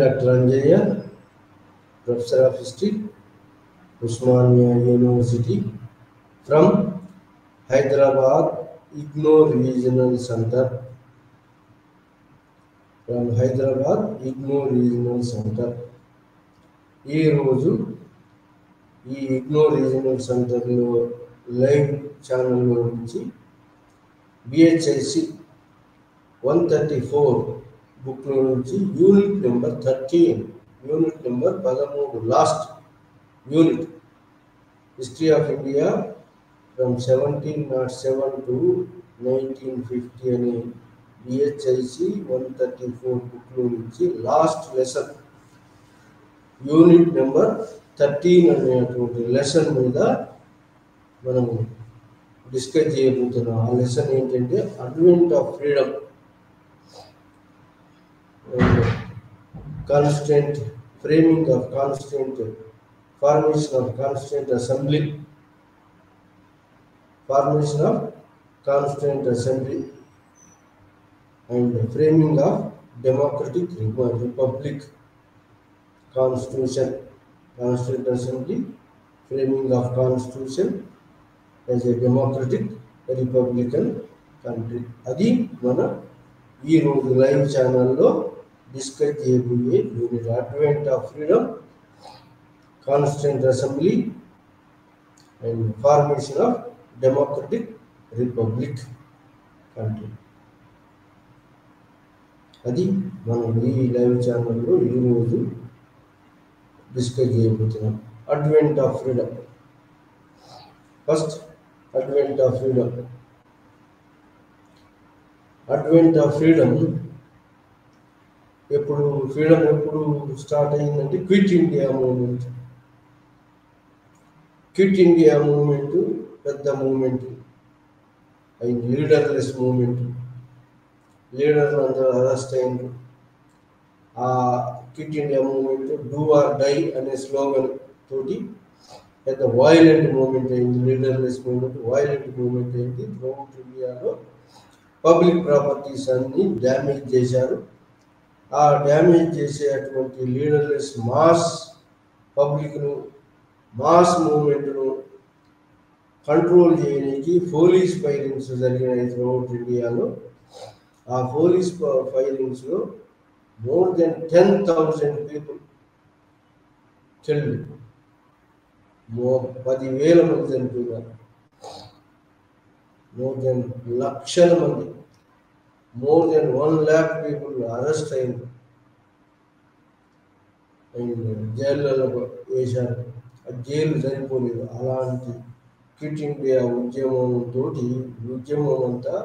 Dr. Anjaya, Professor of History, Usmania University, from Hyderabad IGNOU Regional Center. From Hyderabad IGNOU Regional Center. ఈ రోజు ఈ IGNOU regional సెంటర్లో live ఛానల్లో నుంచి BHIC 134 బుక్లో నుంచి unit number 13, unit number 13, last unit, history of India from 1707 to 1950 అని BHIC 134 బుక్లో నుంచి లాస్ట్ లెసన్ యూనిట్ నెంబర్ 13 అనేటువంటి లెసన్ మీద మనము డిస్కస్ చేయబోతున్నాం. ఆ లెసన్ ఏంటంటే advent of freedom, constituent framing of constituent, formation of constituent assembly, formation of constituent assembly and framing of democratic republic. Constitution, Constituent Assembly, framing of Constitution as a democratic republican country. అది మన ఈ రోజు live ఛానల్లో discuss చేయబోయే unit. Advent of freedom, constituent assembly and formation of democratic republic country. అది మనం ఈ live ఛానల్లో ఈరోజు డిస్కస్ చేయబోతున్నాం. Advent of freedom. First advent of freedom. Advent of freedom ఎప్పుడు స్టార్ట్ అయిందంటే quit India movement. Quit India movement పెద్ద movement అయింది, లీడర్లెస్ మూవ్మెంట్. లీడర్లు అందరూ అరెస్ట్ అయింది. ఆ quit India movement do or die అనే స్లోగన్ తోటి పెద్ద వాయిలెంట్ మూవ్మెంట్ అయింది. లీడర్లెస్ మూవ్మెంట్ వాయిలెంట్ మూవ్మెంట్ అయింది. త్రూఅవుట్ ఇండియాలో పబ్లిక్ ప్రాపర్టీస్ అన్ని డ్యామేజ్ చేశారు. ఆ డ్యామేజ్ చేసేటువంటి లీడర్లెస్ మాస్ పబ్లిక్ను, మాస్ మూవ్మెంట్ను కంట్రోల్ చేయడానికి పోలీస్ ఫైరింగ్స్ జరిగినాయి త్రూఅవుట్ ఇండియాలో. ఆ police ఫైరింగ్స్లో more than 10,000 people killed. 10,000 మంది చనిపోయారు. more than లక్షల మంది, more than 1 lakh people arrest అయింది అండ్ జైళ్ళలో వేశారు. ఆ జైలు సరిపోలేదు. అలాంటి క్విట్ ఇండియా ఉద్యమం అంతా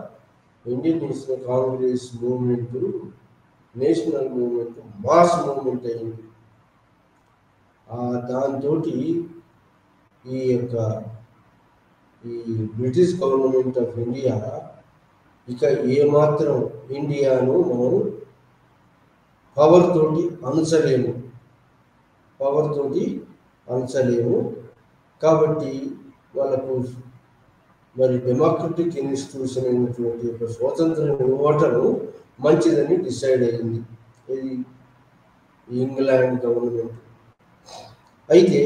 Indian National Congress movement, national movement, mass movement అయింది. దాంతో ఈ బ్రిటిష్ గవర్నమెంట్ ఆఫ్ ఇండియా ఇక ఏమాత్రం ఇండియాను మనం పవర్ తోటి అంచలేము. కాబట్టి వాళ్ళకు మరి డెమోక్రటిక్ ఇన్స్టిట్యూషన్ అయినటువంటి ఒక స్వాతంత్రం ఇవ్వటం మంచిదని డిసైడ్ అయింది ఇది ఇంగ్లాండ్ గవర్నమెంట్. అయితే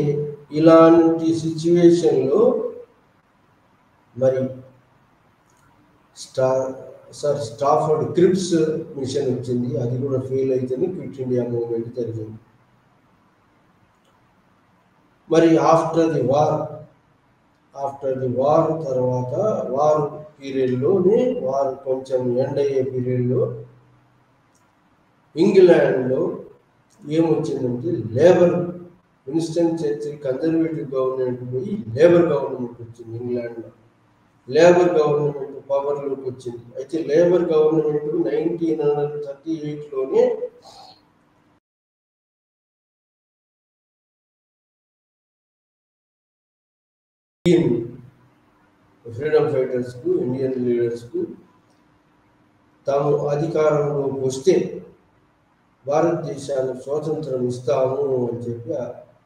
ఇలాంటి సిచ్యువేషన్లో మరి స్టాఫర్డ్ క్రిప్స్ మిషన్ వచ్చింది. అది కూడా ఫెయిల్ అయితేనే క్విట్ ఇండియా మూవ్మెంట్ జరిగింది. మరి ఆఫ్టర్ ది వార్ తర్వాత వార్ పీరియడ్లోనే, వారు కొంచెం ఎండ్ అయ్యే పీరియడ్లో ఇంగ్లాండ్లో ఏమొచ్చిందంటే Labour, Winston Churchill Conservative government పోయి లేబర్ గవర్నమెంట్ వచ్చింది. ఇంగ్లాండ్లో లేబర్ గవర్నమెంట్ పవర్లోకి వచ్చింది. అయితే లేబర్ గవర్నమెంట్ 1938లోనే ఫ్రీడమ్ ఫైటర్స్కు, ఇండియన్ లీడర్స్కు తాము అధికారంలోకి వస్తే భారతదేశానికి స్వాతంత్రం ఇస్తాము అని చెప్పి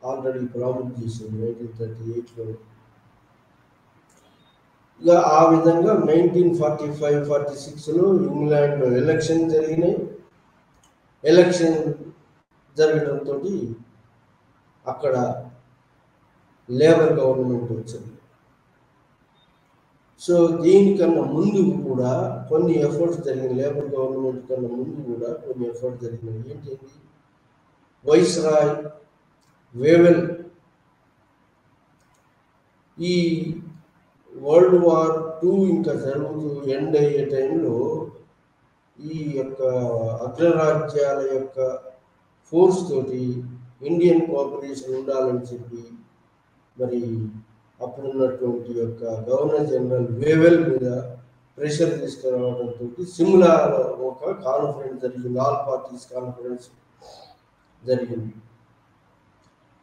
ఆల్రెడీ ప్రామిస్ చేసింది 1938లో. ఇక ఆ విధంగా 1945-46లో ఇంగ్లాండ్లో ఎలక్షన్ జరిగినాయి. ఎలక్షన్ జరగడంతో అక్కడ లేబర్ గవర్నమెంట్ వచ్చింది. సో దీనికన్నా ముందు కూడా కొన్ని ఎఫర్ట్స్ జరిగినాయి. లేబర్ గవర్నమెంట్ కన్నా ముందు కూడా కొన్ని ఎఫర్ట్స్ జరిగినాయి. ఏంటి? వైస్రాయ్ వేవెల్ ఈ వరల్డ్ వార్ II ఇంకా జరుగుతూ ఎండ్ అయ్యే టైంలో ఈ యొక్క అగ్రరాజ్యాల యొక్క ఫోర్స్ తోటి ఇండియన్ కోఆపరేషన్ ఉండాలని చెప్పి మరి అప్పుడున్నటువంటి యొక్క గవర్నర్ జనరల్ వేవెల్ మీద ప్రెషర్ తీసుకురావడంతో సిమ్లాలో ఒక కాన్ఫరెన్స్ జరిగింది. ఆల్ పార్టీస్ కాన్ఫరెన్స్ జరిగింది.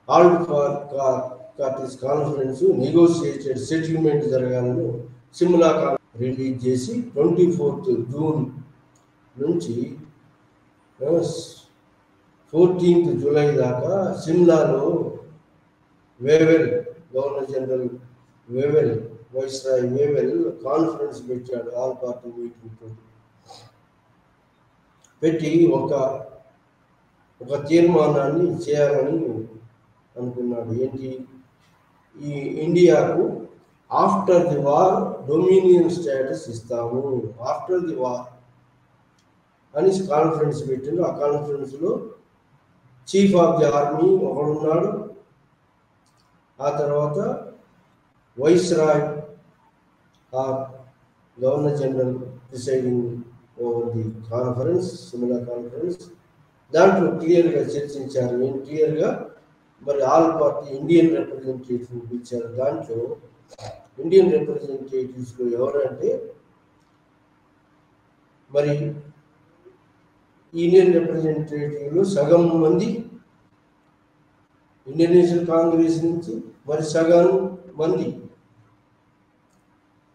All parties conference negotiated settlement జరగాలని సిమ్లా రిలీజ్ చేసి 24th జూన్ నుంచి 14th జూలై దాకా సిమ్లాలో Wavell governor general Wavell viceroy Wavell conference పెట్టాడు. ఆల్ పార్టీ మీటింగ్ పెట్టి ఒక తీర్మానాన్ని చేయాలని అనుకున్నాడు. ఏంటి? ఈ ఇండియాకు after the war dominion status ఇస్తాము, ఆఫ్టర్ ది వార్ అని కాన్ఫరెన్స్ పెట్టిండు. ఆ కాన్ఫరెన్స్లో చీఫ్ ఆఫ్ ది ఆర్మీ ఒకడున్నాడు. ఆ తర్వాత viceroy governor general presiding over the conference, Simla conference. దాంట్లో క్లియర్గా చర్చించారు. ఏం క్లియర్గా మరి ఆల్ పార్టీ ఇండియన్ రిప్రజెంటేటివ్ పిలిచారు. దాంట్లో ఇండియన్ రిప్రజెంటేటివ్స్లో ఎవరంటే మరి ఇండియన్ రిప్రజెంటేటివ్లో సగం మంది ఇండియన్ నేషనల్ కాంగ్రెస్ నుంచి, మరి సగం మంది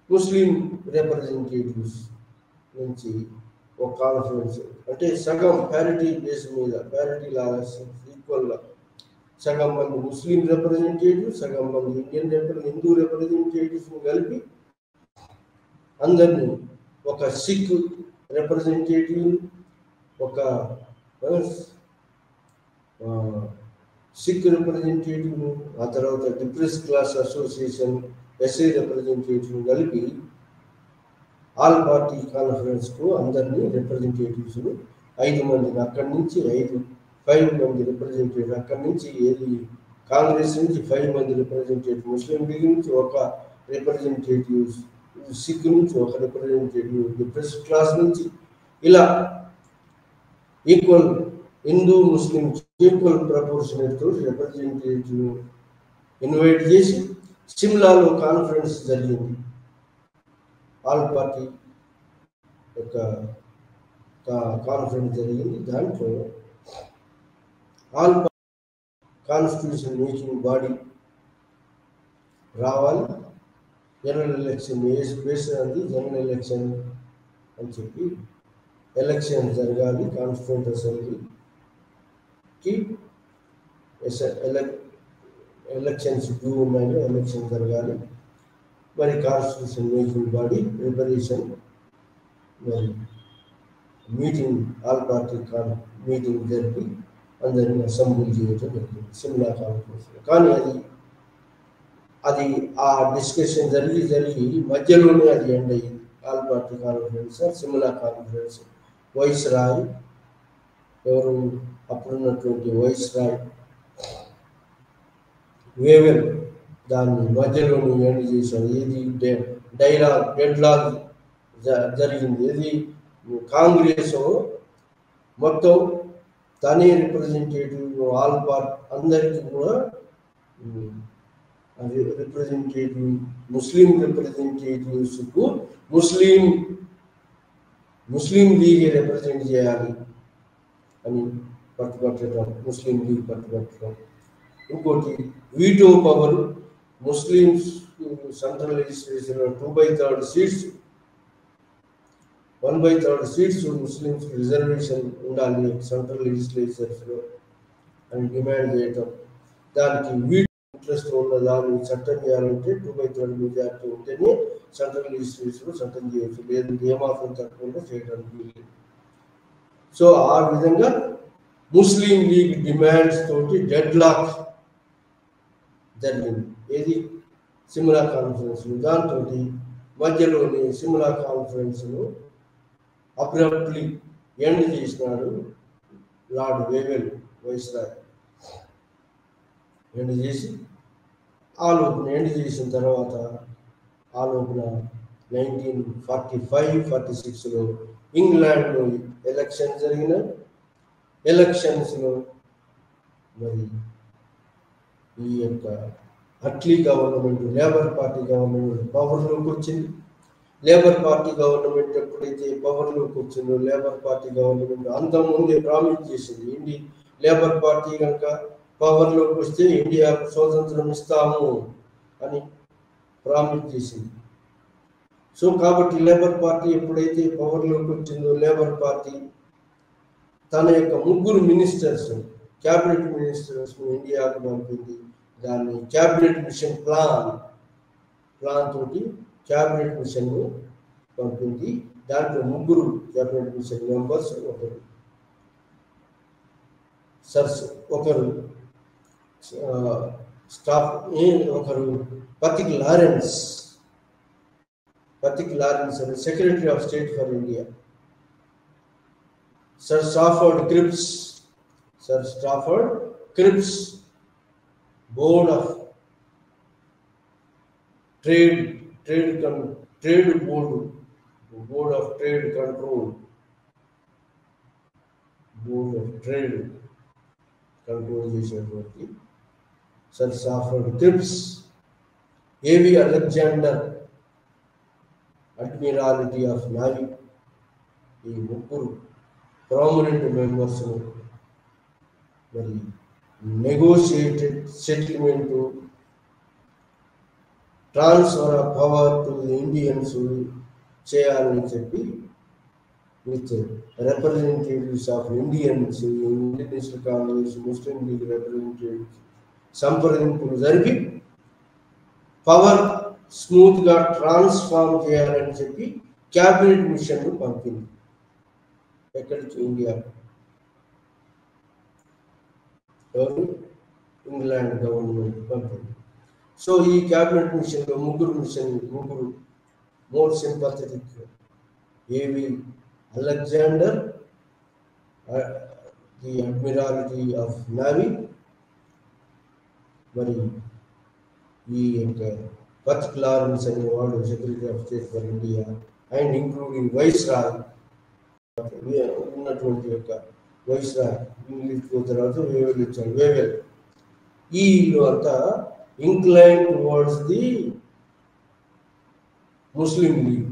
ముస్లిం రిప్రజెంటేటివ్స్ నుంచి ఒక కాన్ఫరెన్స్, అంటే సగం ప్యారిటీ బేస్ మీద, ప్యారిటీ లాగా ఈక్వల్గా సగం మంది ముస్లిం రిప్రజెంటేటివ్, సగం మంది హిందూ రిప్రజెంటేటివ్స్ని కలిపి అందరినీ, ఒక సిక్ రిప్రజెంటేటివ్, ఒక సిక్ రిప్రజెంటేటివ్, ఆ తర్వాత depress class association SI representative కలిపి ఆల్ పార్టీ కాన్ఫరెన్స్కు అందరినీ రిప్రజెంటేటివ్స్ను 5 మందిని అక్కడి నుంచి 5 మంది రిప్రజెంటేటివ్, అక్కడి నుంచి ఏది కాంగ్రెస్ నుంచి 5 మంది రిప్రజెంటేటివ్, ముస్లిం లీగ్ నుంచి ఒక రిప్రజెంటేటివ్, సిక్ నుంచి ఒక రిప్రజెంటేటివ్, డిప్రెస్ క్లాస్ నుంచి, ఇలా ఈక్వల్ హిందూ ముస్లిం ఈక్వల్ ప్రపోర్షనేట్తో రిప్రజెంటేటివ్ ఇన్వైట్ చేసి సిమ్లాలో కాన్ఫరెన్స్ జరిగింది. ఆల్ పార్టీ యొక్క కాన్ఫరెన్స్ జరిగింది. దాంట్లో ఆల్ కాన్స్టిట్యూషన్ మేకింగ్ బాడీ రావాలి, జనరల్ ఎలక్షన్ వేసినది జనరల్ ఎలక్షన్ అని చెప్పి ఎలక్షన్ జరగాలి. కాన్స్టిట్యూంట్ అసెంబ్లీకి ఎలక్షన్స్ డ్యూ ఉన్నాయి, ఎలక్షన్ జరగాలి. మరి కాన్స్టిట్యూషన్ మేకింగ్ బాడీ ప్రిపరేషన్, మరి మీటింగ్ ఆల్ పార్టీ మీటింగ్ జరిపి అందరినీ అసెంబ్లీ చేయటం జరిగింది సిమ్లా కాన్ఫరెన్స్. కానీ అది ఆ డిస్కషన్ జరిగి మధ్యలోనే అది ఎండ్ అయ్యింది. All party conference, Simla conference. Viceroy ఎవరు అప్పుడున్నటువంటి వైస్రాయ్ వేవెల్ దాన్ని మధ్యలోనే ఎండ్ చేశారు. ఏది డెడ్లాగ్ జరిగింది. ఏది కాంగ్రెస్ మొత్తం తనే రిప్రజెంటేటివ్, ఆల్ పార్టీ అందరికీ కూడా రిప్రజెంటేటివ్, ముస్లిం రిప్రజెంటేటివ్స్కు ముస్లిం లీగ్ రిప్రజెంట్ చేయాలి అని పట్టుబట్టడం, ముస్లిం లీగ్ పట్టుబట్టడం. ఇంకోటి వీటో పవర్, ముస్లిమ్స్ సెంట్రల్ లెజిస్లేచర్లో 2/3 సీట్స్, 1/3 సీట్స్ ముస్లిమ్స్ రిజర్వేషన్ ఉండాలి సెంట్రల్ లెజిస్లేచర్స్లో అని డిమాండ్ చేయటం. దానికి వీటో ఇంట్రెస్ట్ ఉన్న దాన్ని చట్టం చేయాలంటే 2/3 మెజార్టీ ఉంటేనే సెంట్రల్ లెజిస్లేచర్లో చట్టం చేయవచ్చు, లేదంటే ఏమాత్రం తక్కువ చేయడానికి వీలు. సో ఆ విధంగా ముస్లిం లీగ్ డిమాండ్స్ తోటి డెడ్ లాక్ జరిగింది. ఏది సిమ్లా కాన్ఫరెన్స్. దాంతో మధ్యలోని సిమ్లా కాన్ఫరెన్స్ను అబ్రప్ట్లీ ఎండ్ చేసినాడు లార్డ్ వేవెల్ వైస్రాయ్. ఎండ్ చేసి ఎండ్ చేసిన తర్వాత ఆ లోపల 1945-46లో ఇంగ్లాండ్లో ఎలక్షన్ జరిగిన ఎలక్షన్స్లో మరి ఈ యొక్క Attlee government, Labour party government పవర్లోకి వచ్చింది. లేబర్ పార్టీ గవర్నమెంట్ ఎప్పుడైతే పవర్లోకి వచ్చిందో లేబర్ పార్టీ గవర్నమెంట్ అంతకుముందే ప్రామిస్ చేసింది, లేబర్ పార్టీ కనుక పవర్లోకి వస్తే ఇండియాకు స్వాతంత్రం ఇస్తాము అని ప్రామిస్ చేసింది. సో కాబట్టి లేబర్ పార్టీ ఎప్పుడైతే పవర్లోకి వచ్చిందో లేబర్ పార్టీ తన యొక్క 3 మినిస్టర్స్, క్యాబినెట్ మినిస్టర్స్ ఇండియాకు పంపింది. దాన్ని క్యాబినెట్ మిషన్ ప్లాన్ తోటి క్యాబినెట్ మిషన్ పంపింది. దాంట్లో 3 క్యాబినెట్ మిషన్ మెంబర్స్, ఒకరు స్టాఫ్, ఒకరు పతిక్ లారెన్స్ అని secretary of state for India, sir Stafford క్రిప్స్ board of trade board of trade control చేసినటువంటి సర్ స్టాఫర్డ్ క్రిప్స్, ఏవి అలెగ్జాండర్ అడ్మిరాలిటీ ఆఫ్ నావీ, ఈ 3 ప్రామినెంట్ మెంబర్స్ మరి negotiated settlement, transfer of power to Indians చేయాలని చెప్పి with representatives of Indians, Indian National Congress, Muslim League representatives సంప్రదింపులు జరిపి power స్మూత్గా transform చేయాలని చెప్పి క్యాబినెట్ మిషన్ను పంపింది. ఎక్కడికి? ఇండియా. ఇంగ్లాండ్ గవర్నమెంట్ పంపింది. సో ఈ క్యాబినెట్ మిషన్లో 3 మోర్ సింపథెటిక్, ఏవి అలెగ్జాండర్ ది అడ్మిరాలిటీ ఆఫ్ నావీ, మరి ఈ యొక్క పతిక్ లారెన్స్ అనేవాడు secretary of state for India, and including viceroy ఉన్నటువంటి యొక్క వైస్రాయ్, ఇంగ్లీష్ తర్వాత వేవెల్ ఇచ్చాడు. ఈ ఇల్లు అంతా incline towards the Muslim League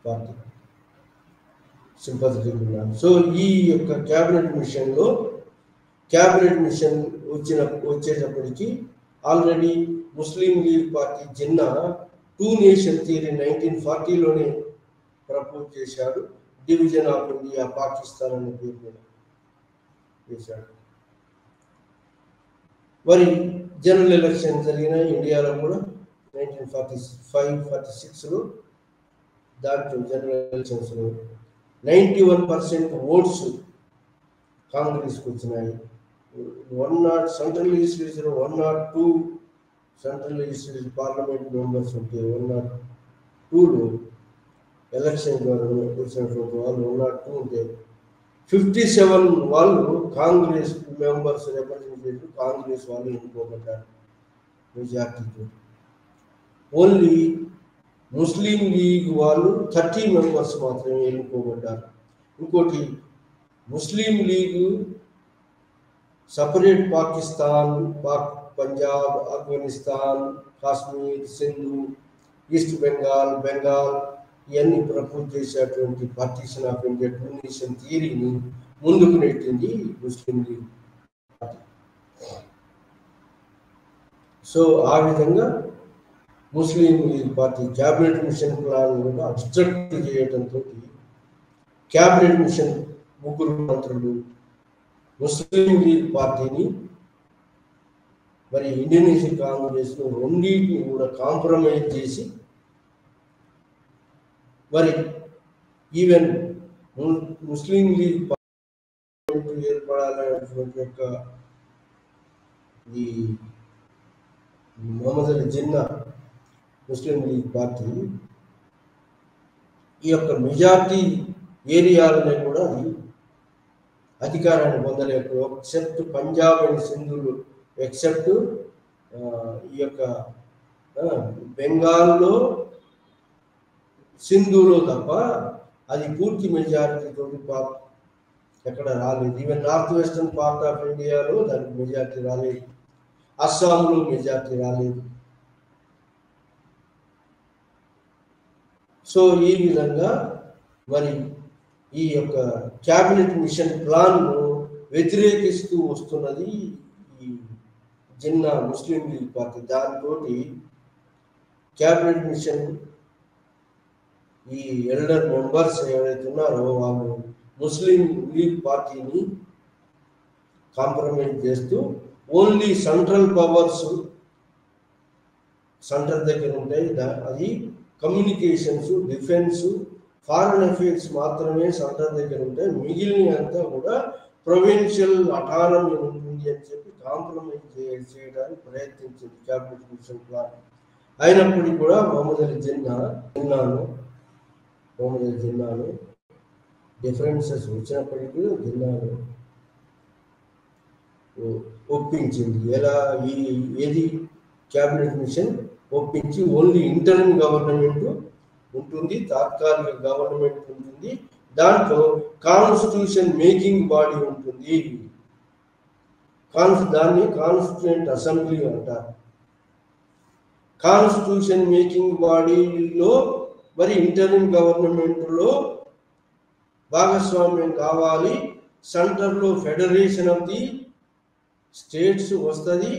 party sympathetic ఉన్నారు. సో ఈ యొక్క క్యాబినెట్ మిషన్ వచ్చేటప్పటికి already Muslim League party Jinnah 2 nation theory 1940లోనే ప్రపోజ్ చేశాడు. డివిజన్ ఆఫ్ ఇండియా, పాకిస్తాన్ అనే పేరు మీద చేశాడు. మరి జనరల్ ఎలక్షన్ జరిగిన ఇండియాలో కూడా 1945-46లో. దాంట్లో జనరల్ ఎలక్షన్స్లో 91% ఓట్స్ కాంగ్రెస్కి వచ్చినాయి. 102 central legislature, 102 central legislature parliament members ఉంటే 102లో ఎలక్షన్ వచ్చినటువంటి వాళ్ళు 102 ఉంటే 57 వాళ్ళు కాంగ్రెస్ మెంబర్స్ రిప్రజెంటేటివ్ కాంగ్రెస్ వాళ్ళు ఎన్నుకోబడ్డారు మెజార్టీతో. ఓన్లీ ముస్లిం లీగ్ వాళ్ళు 30 మెంబర్స్ మాత్రమే ఎన్నుకోబడ్డారు. ఇంకోటి, Muslim League separate Pakistan, Punjab, Afghanistan, Kashmir, Sindhu, East Bengal ఇవన్నీ ప్రపోజ్ చేసేటువంటి పార్టీషన్ ఆఫ్ ఇండియా 2 నేషన్ థియరీని ముందుకు నెట్టింది ముస్లిం లీగ్ పార్టీ. సో ఆ విధంగా Muslim League party cabinet mission plan కూడా అబ్స్ట్రక్ట్ చేయడంతో క్యాబినెట్ మిషన్ 3 మంత్రులు ముస్లిం లీగ్ పార్టీని మరి ఇండియన్ నేషనల్ కాంగ్రెస్ రెండింటిని కూడా కాంప్రమైజ్ చేసి మరి ఈవెన్ ముస్లిం లీగ్ పడాలనేటువంటి యొక్క ఈ Mohammed Ali Jinnah Muslim League party ఈ యొక్క మెజార్టీ ఏరియాలని కూడా అధికారాన్ని పొందలేదు. ఎక్సెప్ట్ పంజాబ్ అండ్ సింధులు, ఎక్సెప్ట్ ఈ యొక్క బెంగాల్లో సింధులో తప్ప అది పూర్తి మెజారిటీతో ఎక్కడ రాలేదు. Even north western part of ఇండియాలో దానికి మెజారిటీ రాలేదు. అస్సాంలో మెజారిటీ రాలేదు. సో ఈ విధంగా మరి ఈ యొక్క క్యాబినెట్ మిషన్ ప్లాన్ను వ్యతిరేకిస్తూ వస్తున్నది ఈ జిన్నా ముస్లిం లీగ్ పార్టీ. దాంతో క్యాబినెట్ మిషన్ ఈ ఎల్డర్ మెంబర్స్ ఎవరైతే ఉన్నారో వాళ్ళు ముస్లిం లీగ్ పార్టీని కాంప్రమైజ్ చేస్తూ ఓన్లీ సెంట్రల్ పవర్స్ సెంటర్ దగ్గర ఉంటాయి. అది కమ్యూనికేషన్స్, డిఫెన్స్, ఫారెన్ అఫేర్స్ మాత్రమే సెంటర్ దగ్గర ఉంటాయి. మిగిలిన అంతా కూడా ప్రొవిన్షియల్ అటానమీ ఉంటుంది అని చెప్పి కాంప్రమైజ్ చేయడానికి ప్రయత్నించింది క్యాబినెట్ మిషన్ ప్లాన్. అయినప్పటికీ కూడా మొహమ్మద్ అలీ జిన్నాను డిఫరెన్సెస్ వచ్చినప్పటికీ జిన్నాను ఒప్పించింది. ఎలా ఏది క్యాబినెట్ మిషన్ ఒప్పించి ఓన్లీ ఇంటర్మ్ గవర్నమెంట్ ఉంటుంది, తాత్కాలిక గవర్నమెంట్ ఉంటుంది, దాంట్లో కాన్స్టిట్యూషన్ మేకింగ్ బాడీ ఉంటుంది. దాన్ని కాన్స్టిట్యూయెంట్ అసెంబ్లీ అంటారు. కాన్స్టిట్యూషన్ మేకింగ్ బాడీలో మరి ఇంటర్మ్ గవర్నమెంట్లో భాగస్వామ్యం కావాలి. సెంటర్లో ఫెడరేషన్ ఆఫ్ ది స్టేట్స్ వస్తుంది,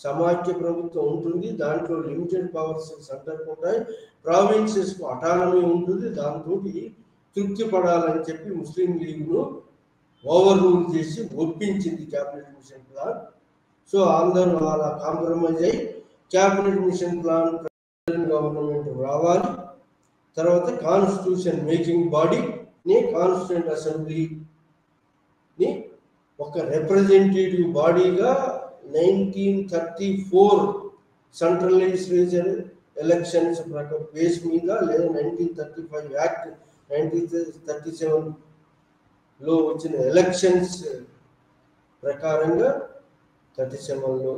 సమాఖ్య ప్రభుత్వం ఉంటుంది, దాంట్లో లిమిటెడ్ పవర్స్ సెంటర్కి ఉంటాయి, ప్రావిన్సెస్కు అటానమీ ఉంటుంది. దాంతో తృప్తి పడాలని చెప్పి ముస్లిం లీగ్ను ఓవర్ రూల్ చేసి ఒప్పించింది క్యాబినెట్ మిషన్ ప్లాన్. సో అందరూ అలా కాంప్రమైజ్ అయ్యి క్యాబినెట్ మిషన్ ప్లాన్ గవర్నమెంట్ రావాలి, తర్వాత కాన్స్టిట్యూషన్ మేకింగ్ బాడీని కాన్స్టిట్యూయెంట్ అసెంబ్లీని ఒక రిప్రజెంటేటివ్ బాడీగా 1934 సెంట్రల్ లెజిస్లేచర్ ఎలక్షన్స్ బేస్ మీద లేదా 1935 యాక్ట్ 1937లో వచ్చిన ఎలక్షన్స్ ప్రకారంగా 37లో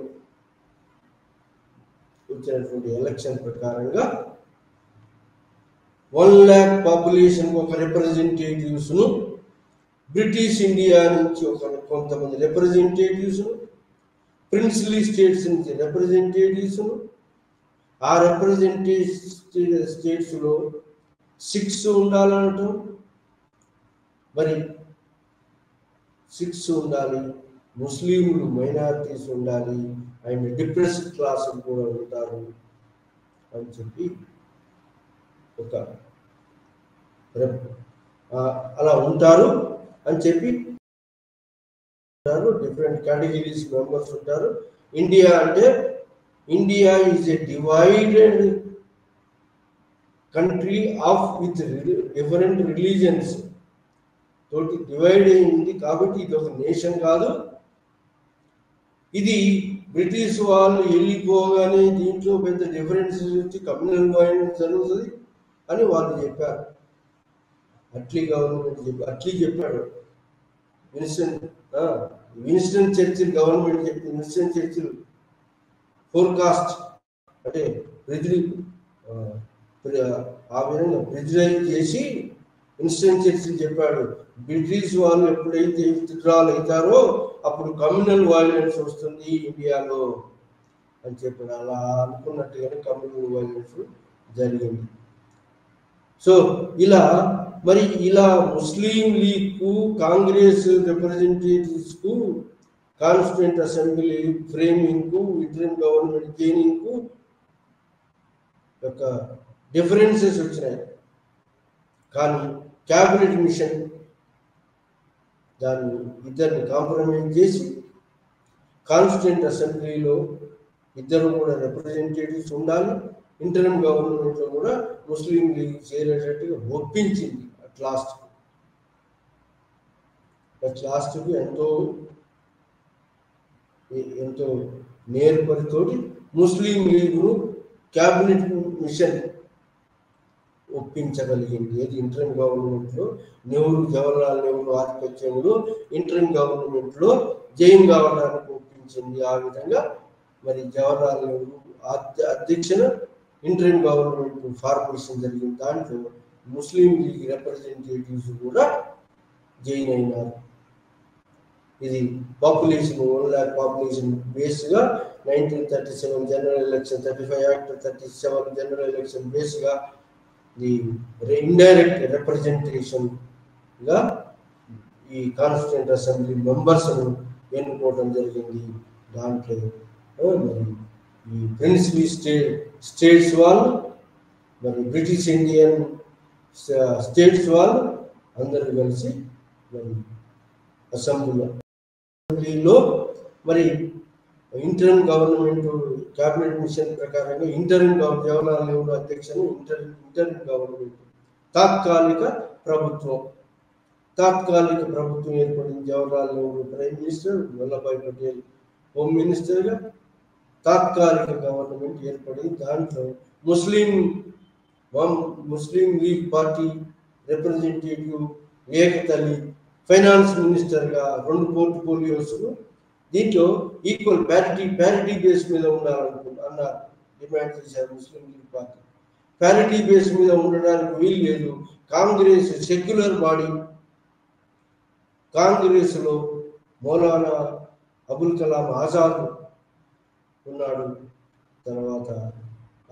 వచ్చినటువంటి ఎలక్షన్ ప్రకారంగా 1 lakh పాపులేషన్ ఒక రిప్రజెంటేటివ్స్ను, బ్రిటిష్ ఇండియా నుంచి కొంతమంది రిప్రజెంటేటివ్స్ను, ప్రిన్స్లీ స్టేట్స్ నుంచి రిప్రజెంటేటివ్స్ను, ఆ రిప్రజెంటేటివ్ స్టేట్స్లో 6 ఉండాలనటం, మరి 6 ఉండాలి, ముస్లింలు మైనారిటీస్ ఉండాలి, అండ్ డిప్రెస్డ్ క్లాస్ కూడా ఉంటారు అని చెప్పి ఒక అలా ఉంటారు అని చెప్పి డిఫరెంట్ కేటగిరీస్ మెంబర్స్ ఉంటారు. ఇండియా అంటే India is a divided country of with different religions తోటి డివైడ్ అయింది కాబట్టి ఇది ఒక నేషన్ కాదు. ఇది బ్రిటిష్ వాళ్ళు వెళ్ళిపోగానే దీంట్లో పెద్ద డిఫరెన్సెస్ వచ్చి కమ్యూనల్ వైలెన్స్ జరుగుతుంది అని వాళ్ళు చెప్పారు. అట్లీ గవర్నమెంట్ అట్లీ చెప్పాడు విన్స్టన్ చర్చిల్ గవర్నమెంట్ చెప్పి విన్స్టన్ చర్చిల్ ఫోర్కాస్ట్ అంటే ఆ విధంగా ప్రిజరైజ్ చేసి విన్స్టన్ చర్చిల్ చెప్పాడు, బ్రిటిష్ వాళ్ళు ఎప్పుడైతే విత్డ్రాల్ అవుతారో అప్పుడు కమ్యూనల్ వైలెన్స్ వస్తుంది ఇండియాలో అని చెప్పాడు. అలా అనుకున్నట్టుగానే కమ్యూనల్ వైలెన్స్ జరిగింది. సో ఇలా ముస్లిం లీగ్కు, కాంగ్రెస్ రిప్రజెంటేటివ్స్కు, కాన్స్టిట్యూయెంట్ అసెంబ్లీ ఫ్రేమింగ్కు, ఇంటరిమ్ గవర్నమెంట్ గెయినింగ్కు యొక్క డిఫరెన్సెస్ వచ్చినాయి. కానీ క్యాబినెట్ మిషన్ దాన్ని ఇద్దరిని కాంప్రమైజ్ చేసి కాన్స్టిట్యూయెంట్ అసెంబ్లీలో ఇద్దరు కూడా రిప్రజెంటేటివ్స్ ఉండాలి, ఇంటరిమ్ గవర్నమెంట్లో కూడా ముస్లిం లీగ్ చేరేటట్టుగా ఒప్పించింది అట్ లాస్ట్. అట్ లాస్ట్కి ఎంతో నేర్పరితోటి ముస్లిం లీగ్ను క్యాబినెట్ మిషన్ ఒప్పించగలిగింది. ఏది ఇంటరిమ్ గవర్నమెంట్లో జవహర్లాల్ నెహ్రూ ఆధిపత్యంలో ఇంటరిమ్ గవర్నమెంట్లో జైన్ కావడానికి ఒప్పించింది. ఆ విధంగా మరి జవహర్లాల్ నెహ్రూ అధ్యక్షన ఇంటరిమ్ గవర్నమెంట్ ఫార్మేషన్ జరిగింది. దాంట్లో ముస్లిం లీగ్ రిప్రజెంటేటివ్స్ కూడా జైన్ అయినారు. ఇది పాపులేషన్ 1 lakh పాపులేషన్ బేస్గా 1937 general election, 35 act 37 general election బేస్గా ది ఇండైరెక్ట్ రిప్రజెంటేషన్గా ఈ కాన్స్టిట్యూంట్ అసెంబ్లీ మెంబర్స్ను ఎన్నుకోవడం జరిగింది. దాంట్లో మరి ఈ ప్రిన్స్లీ స్టేట్స్ వాళ్ళు, మరి బ్రిటిష్ ఇండియన్ స్టేట్స్ వాళ్ళు అందరూ కలిసి మరి అసెంబ్లీలో మరి ఇంటరిమ్ గవర్నమెంట్ క్యాబినెట్ మిషన్ ప్రకారంగా జవహర్లాల్ నెహ్రూ అధ్యక్షను ఇంటరిమ్ గవర్నమెంట్ తాత్కాలిక ప్రభుత్వం ఏర్పడింది. Jawaharlal Nehru prime minister, Vallabhbhai Patel home మినిస్టర్గా తాత్కాలిక గవర్నమెంట్ ఏర్పడింది. దాంట్లో Muslim League party representative ఏకతల్లి finance మినిస్టర్గా 2 పోర్ట్ఫోలియోస్ దీంట్లో ఈక్వల్ ప్యారిటీ బేస్ మీద అన్నారు, డిమాండ్ చేశారు ముస్లిం లీగ్ పార్టీ. ప్యారిటీ బేస్ మీద ఉండడానికి వీలు లేదు. కాంగ్రెస్ సెక్యులర్ బాడీ, కాంగ్రెస్లో మౌలానా అబుల్ కలాం ఆజాద్ ఉన్నాడు. తర్వాత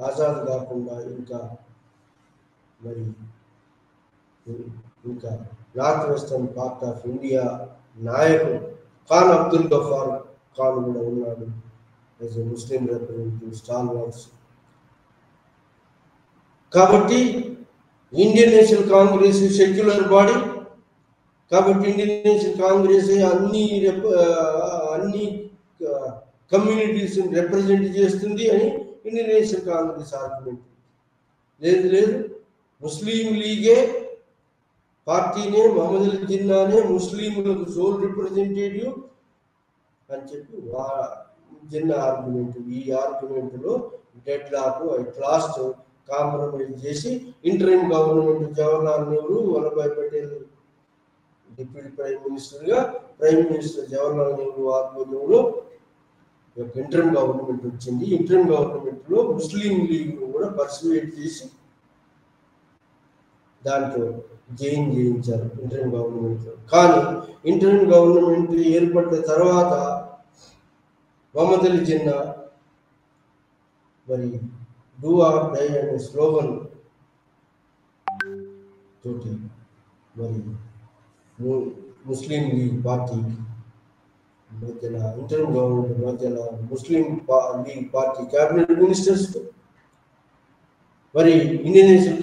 ఆజాద్ కాకుండా ఇంకా north western part of India నాయకుడు ఖాన్ అబ్దుల్ గఫార్ ఖాన్ కూడా ఉన్నాడు. ముస్లిం రిప్రజెంటేటివ్ స్టాల్ వర్క్స్. కాబట్టి Indian National Congress secular body, కాబట్టి ఇండియన్ నేషనల్ కాంగ్రెస్ అన్ని కమ్యూనిటీస్ రిప్రజెంట్ చేస్తుంది అని ఇండియన్ నేషనల్ కాంగ్రెస్ ఆర్గ్యుమెంట్. లేదు, ముస్లిం లీగే పార్టీనే, మహమ్మద్ అలీ జిన్నానే ముస్లింలకు సోల్ రిప్రజెంటేటివ్ అని చెప్పి జిన్నా ఆర్గ్యుమెంట్. ఈ ఆర్గ్యుమెంట్లో deadlock at last compromise చేసి interim government Jawaharlal Nehru, Vallabhbhai Patel deputy prime మినిస్టర్గా, ప్రైమ్ మినిస్టర్ జవహర్లాల్ నెహ్రూ ఆధ్వర్యంలో ఇంటరిమ్ గవర్నమెంట్ వచ్చింది. ఇంటరిమ్ గవర్నమెంట్లో ముస్లిం లీగ్ను కూడా పర్సువేట్ చేసి దాంట్లో చేయించారు ఇంటరిమ్ గవర్నమెంట్లో. కానీ ఇంటరిమ్ గవర్నమెంట్ ఏర్పడ్డ తర్వాత మహమ్మద్ అలీ జిన్నా మరి డూ ఆర్ డై అనే స్లోగన్ తోటి మరి ముస్లిం లీగ్ పార్టీ మధ్యలో, ఇంటరిమ్ గవర్నమెంట్ మధ్యలో Muslim League party cabinet ministers, మరి ఇండియన్ నేషనల్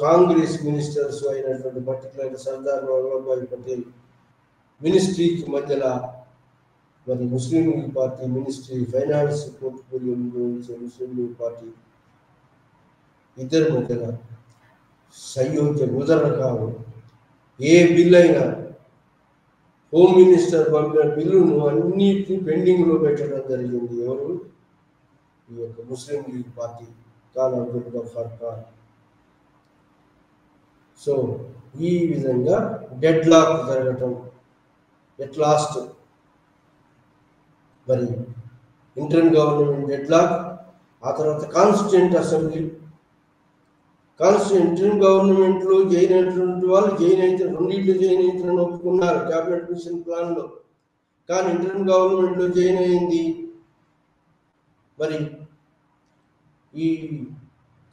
కాంగ్రెస్ మినిస్టర్స్ అయినటువంటి పర్టికులర్ సర్దార్ వల్లభాయ్ పటేల్ మినిస్ట్రీకి మధ్యలో మరి Muslim League party ministry finance portfolio Muslim League party ఇద్దరి మధ్యలో సయోధ్య కుదరకావు. ఏ బిల్ అయినా హోమ్ మినిస్టర్ పంపిన బిల్లును అన్నిటినీ పెండింగ్లో పెట్టడం జరిగింది. ఎవరు? ఈ యొక్క Muslim League party, Khan Abdul Ghaffar Khan. So ఈ విధంగా డెడ్ లాక్ జరగటం, ఎట్ లాస్ట్ మరి ఇంటరిమ్ గవర్నమెంట్ డెడ్ లాక్. ఆ తర్వాత కాన్స్టిట్యూంట్ అసెంబ్లీ, ఇంటరిమ్ గవర్నమెంట్లో జైన్ అయినటువంటి వాళ్ళు రెండింటిలో జైన్ అవుతారని ఒప్పుకున్నారు క్యాబినెట్ మిషన్ ప్లాన్లో. కానీ ఇంటరిమ్ గవర్నమెంట్లో జైన్ అయింది మరి ఈ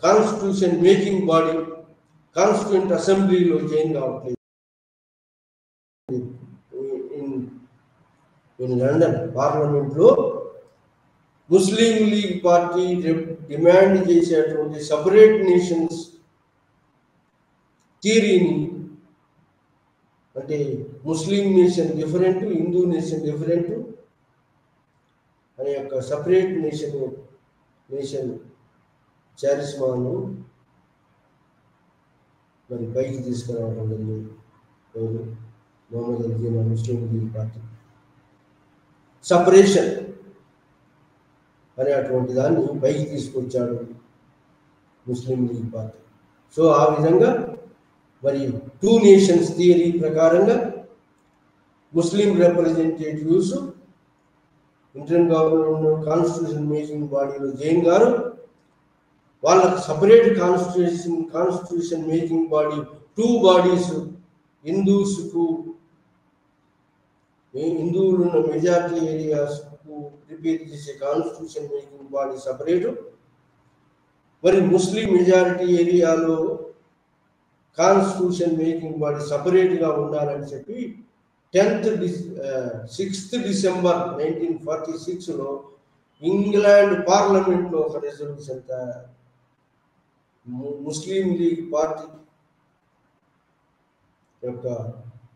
కాన్స్టిట్యూషన్ మేకింగ్ బాడీ కాన్స్టిట్యూంట్ అసెంబ్లీలో జైన్ కావట్లేదు. ఇన్ లండన్ పార్లమెంట్లో ముస్లిం లీగ్ పార్టీ డిమాండ్ చేసేటువంటి సపరేట్ నేషన్స్ థియరీని, అంటే Muslim nation different, Hindu nation different అనే యొక్క సపరేట్ నేషన్ చారిస్మాను మరి పైకి తీసుకురావడం జరిగింది. Mohammed Ali Jinnah Muslim League party separation అనే అటువంటి దాన్ని పైకి తీసుకొచ్చాడు ముస్లిం లీగ్ పార్టీ. సో ఆ విధంగా మరి 2 నేషన్స్ థియరీ ప్రకారంగా Muslim representatives Indian government constitution making బాడీలో జైన్ గారు వాళ్ళకు separate constitution making body 2 bodies హిందువులు ఉన్న మెజారిటీ ఏరియాస్కు ప్రిపేర్ చేసే కాన్స్టిట్యూషన్ మేకింగ్ బాడీ సపరేటు, మరి ముస్లిం మెజారిటీ ఏరియాలో కాన్స్టిట్యూషన్ మేకింగ్ బాడీ సపరేట్గా ఉండాలని చెప్పి 6th December 1946లో ఇంగ్లాండ్ పార్లమెంట్లో ఒక రెజల్యూషన్ ముస్లిం లీగ్ పార్టీ యొక్క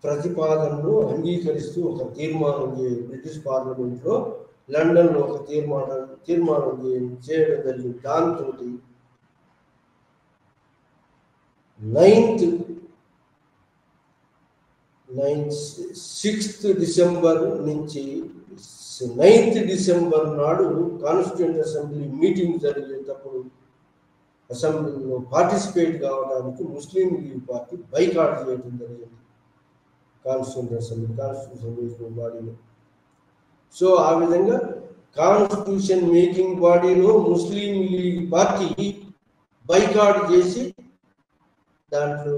ప్రతిపాదనను అంగీకరిస్తూ ఒక తీర్మానం బ్రిటిష్ పార్లమెంట్లో లండన్లో ఒక తీర్మానం చేయడం జరిగింది. దాంతో 6th December నుంచి 9th December నాడు కాన్స్టిట్యూంట్ అసెంబ్లీ మీటింగ్ జరిగేటప్పుడు అసెంబ్లీలో పార్టిసిపేట్ కావడానికి ముస్లిం లీగ్ పార్టీ బైకాట్ చేయడం జరిగింది కాన్స్టిట్యూషన్ మేకింగ్ బాడీలో. సో ఆ విధంగా కాన్స్టిట్యూషన్ మేకింగ్ బాడీలో ముస్లిం లీగ్ పార్టీ బైకాట్ చేసి దాంట్లో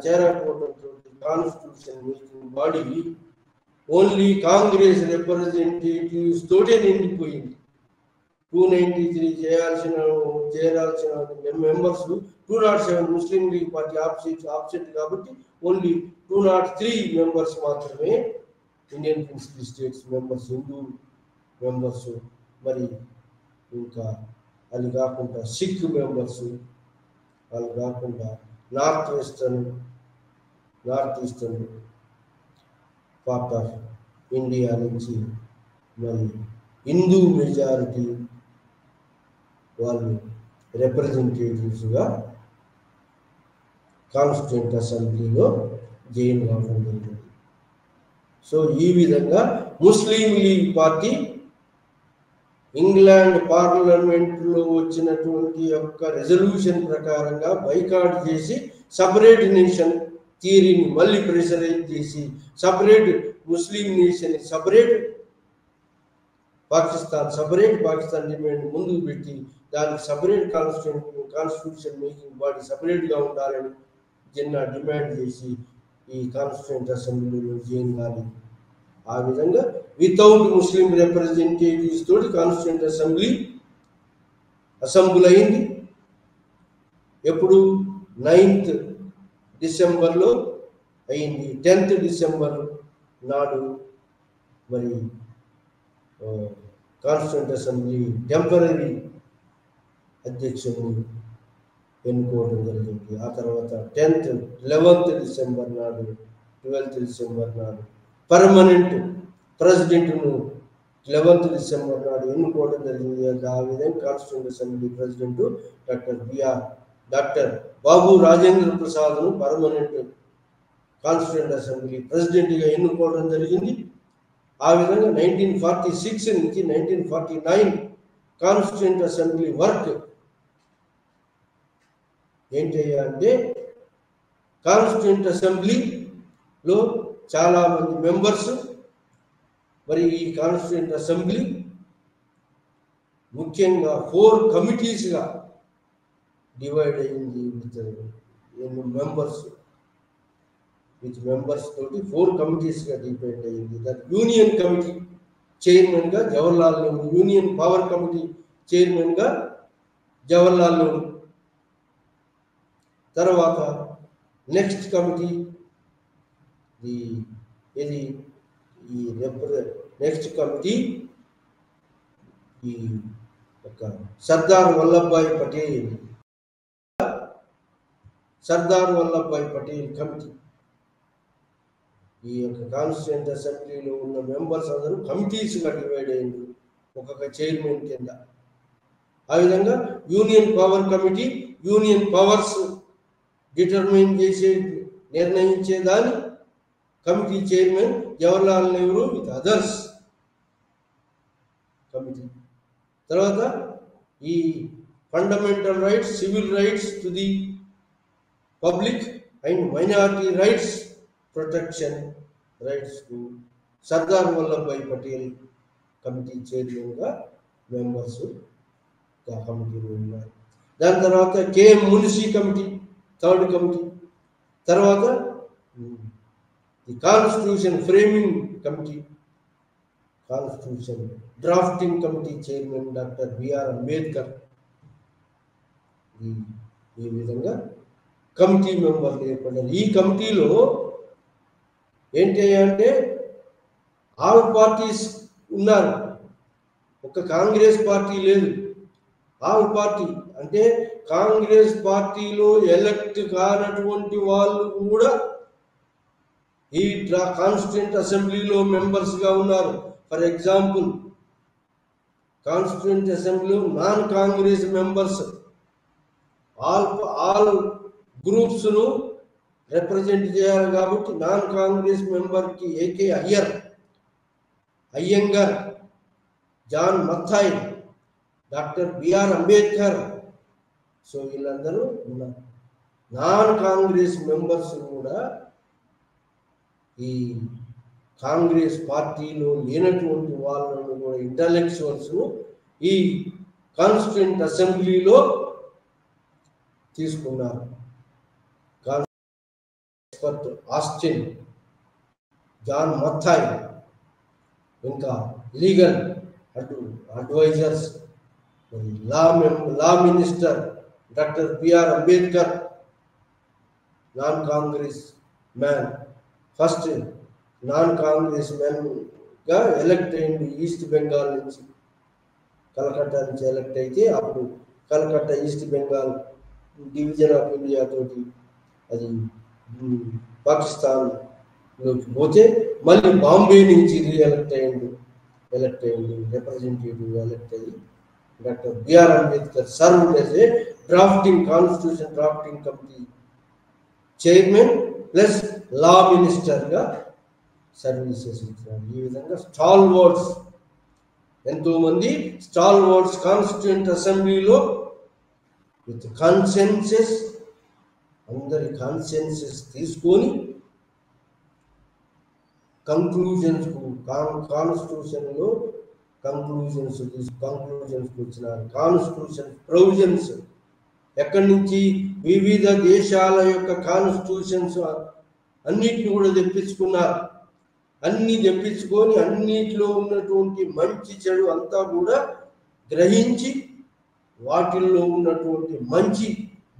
చేరకపోవడంతో constitution making body only Congress representatives తోటే నిండిపోయింది. 293 చేరాల్సిన members 207 Muslim League party absent కాబట్టి ఓన్లీ 203 మెంబర్స్ మాత్రమే Indian principal states members, Hindu members, మరి ఇంకా అది కాకుండా సిక్ మెంబర్స్, వాళ్ళు కాకుండా north eastern part of India నుంచి మరి హిందూ మెజారిటీ వాళ్ళు రిప్రజెంటేటివ్స్గా కాన్స్టిట్యూంట్ అసెంబ్లీలో జాయిన్ కావడం జరిగింది. సో ఈ విధంగా ముస్లిం లీగ్ పార్టీ ఇంగ్లాండ్ పార్లమెంట్లో వచ్చినటువంటి యొక్క రెజల్యూషన్ ప్రకారంగా బైకాట్ చేసి సపరేట్ నేషన్ థియరీని మళ్ళీ ప్రెషరైజ్ చేసి సపరేట్ ముస్లిం నేషన్ సపరేట్ పాకిస్తాన్ డిమాండ్ ముందుకు పెట్టి దానికి సపరేట్ కాన్స్టిట్యూషన్ మేకింగ్ బాడీ సపరేట్గా ఉండాలని జిన్నా డిమాండ్ చేసి ఈ కాన్స్టిట్యూంట్ అసెంబ్లీలో జాయిన్ కాలేదు. ఆ విధంగా వితౌట్ ముస్లిం రిప్రజెంటేటివ్స్ తోటి కాన్స్టిట్యూంట్ అసెంబ్లీ అయింది. ఎప్పుడు 9th Decemberలో అయింది. 10th December నాడు మరి కాన్స్టిట్యూంట్ అసెంబ్లీ టెంపరీ అధ్యక్షుడిని ఎన్నుకోవడం జరిగింది. ఆ తర్వాత 11th December నాడు 12th December నాడు పర్మనెంట్ ప్రెసిడెంట్ను 11th December నాడు ఎన్నుకోవడం జరిగింది. ఆ విధంగా constituent assembly president doctor Babu Rajendra ప్రసాద్ను permanent constituent assembly ప్రెసిడెంట్గా ఎన్నుకోవడం జరిగింది. ఆ విధంగా 1946 నుంచి 1949 కాన్స్టిట్యూంట్ అసెంబ్లీ వర్క్ ఏంటయ్యా అంటే కాన్స్టిట్యూంట్ అసెంబ్లీలో చాలామంది మెంబర్స్, మరి ఈ కాన్స్టిట్యూంట్ అసెంబ్లీ ముఖ్యంగా 4 కమిటీస్గా డివైడ్ అయింది. విత్ మెంబర్స్ తోటి 4 కమిటీస్గా డివైడ్ అయింది. దట్ యూనియన్ కమిటీ చైర్మన్గా Jawaharlal Nehru, union power committee చైర్మన్గా జవహర్లాల్ నెహ్రూ, తర్వాత నెక్స్ట్ కమిటీ నెక్స్ట్ కమిటీ ఈ యొక్క సర్దార్ వల్లభాయ్ పటేల్ కమిటీ. ఈ యొక్క కాన్స్టిట్యూంట్ అసెంబ్లీలో ఉన్న మెంబర్స్ అందరూ కమిటీస్గా డివైడ్ అయ్యింది ఒక్కొక్క చైర్మన్ కింద. ఆ విధంగా union power committee union powers నిర్ణయించేదాన్ని committee chairman Jawaharlal Nehru with others committee. తర్వాత ఈ fundamental rights, civil rights to the public and minority rights protection rights కు సర్దార్ వల్లభాయ్ పటేల్ కమిటీ చైర్మన్గా మెంబర్స్ కమిటీలో ఉన్నారు. దాని తర్వాత K M Munshi committee third committee. తర్వాత the constitution framing committee, constitution drafting committee chairman doctor B R Ambedkar. ఈ విధంగా కమిటీ మెంబర్లు ఏర్పడ్డారు. ఈ కమిటీలో ఏంటి అంటే ఆల్ పార్టీస్ ఉన్నారు, ఒక కాంగ్రెస్ పార్టీ లేదు. ఆల్ పార్టీ అంటే కాంగ్రెస్ పార్టీలో ఎలక్ట్ కానటువంటి వాళ్ళు కూడా ఈ కాన్స్టిట్యూంట్ అసెంబ్లీలో మెంబర్స్గా ఉన్నారు. For example constituent assembly non Congress members all గ్రూప్స్ను రిప్రజెంట్ చేయాలి కాబట్టి నాన్ కాంగ్రెస్ మెంబర్కి A K Ayyangar, John Mathai, doctor B R Ambedkar. So వీళ్ళందరూ ఉన్నారు. నాన్ కాంగ్రెస్ మెంబర్స్ కూడా ఈ కాంగ్రెస్ పార్టీలో లేనటువంటి వాళ్ళను కూడా ఇంటలెక్చువల్స్ ఈ కాన్స్టిట్యూంట్ అసెంబ్లీలో తీసుకున్నారు. ఎక్స్పర్ట్ ఆస్టిన్, జాన్ మథాయ్, ఇంకా legal advisers, law minister doctor B R Ambedkar, non Congress man, first non Congress మ్యాన్గా ఎలక్ట్ అయింది ఈస్ట్ బెంగాల్ నుంచి, కలకత్తా నుంచి ఎలక్ట్ అయితే అప్పుడు Calcutta East Bengal division of India తోటి అది పాకిస్తాన్లోకి పోతే మళ్ళీ బాంబే నుంచి ఎలక్ట్ అయ్యింది రిప్రజెంటేటివ్ ఎలక్ట్ అయ్యి doctor B R Ambedkar served as a constitution drafting committee chairman plus law మినిస్టర్గా సర్వీసెస్ ఇచ్చారు. ఈ విధంగా స్టాల్వర్డ్స్, ఎంతోమంది స్టాల్వర్డ్స్ కాన్స్టిట్యూంట్ అసెంబ్లీలో విత్ కాన్సెన్సెస్, అందరి కాన్సెన్సెస్ తీసుకొని కంక్లూజన్స్కు కాన్స్టిట్యూషన్లో కంక్లూజన్స్కి వచ్చినారు. కాన్స్టిట్యూషన్ ప్రొవిజన్స్ ఎక్కడి నుంచి వివిధ దేశాల యొక్క కాన్స్టిట్యూషన్స్ అన్నిటిని కూడా తెప్పించుకున్నారు. అన్ని తెప్పించుకొని అన్నిటిలో ఉన్నటువంటి మంచి చెడు అంతా కూడా గ్రహించి వాటిల్లో ఉన్నటువంటి మంచి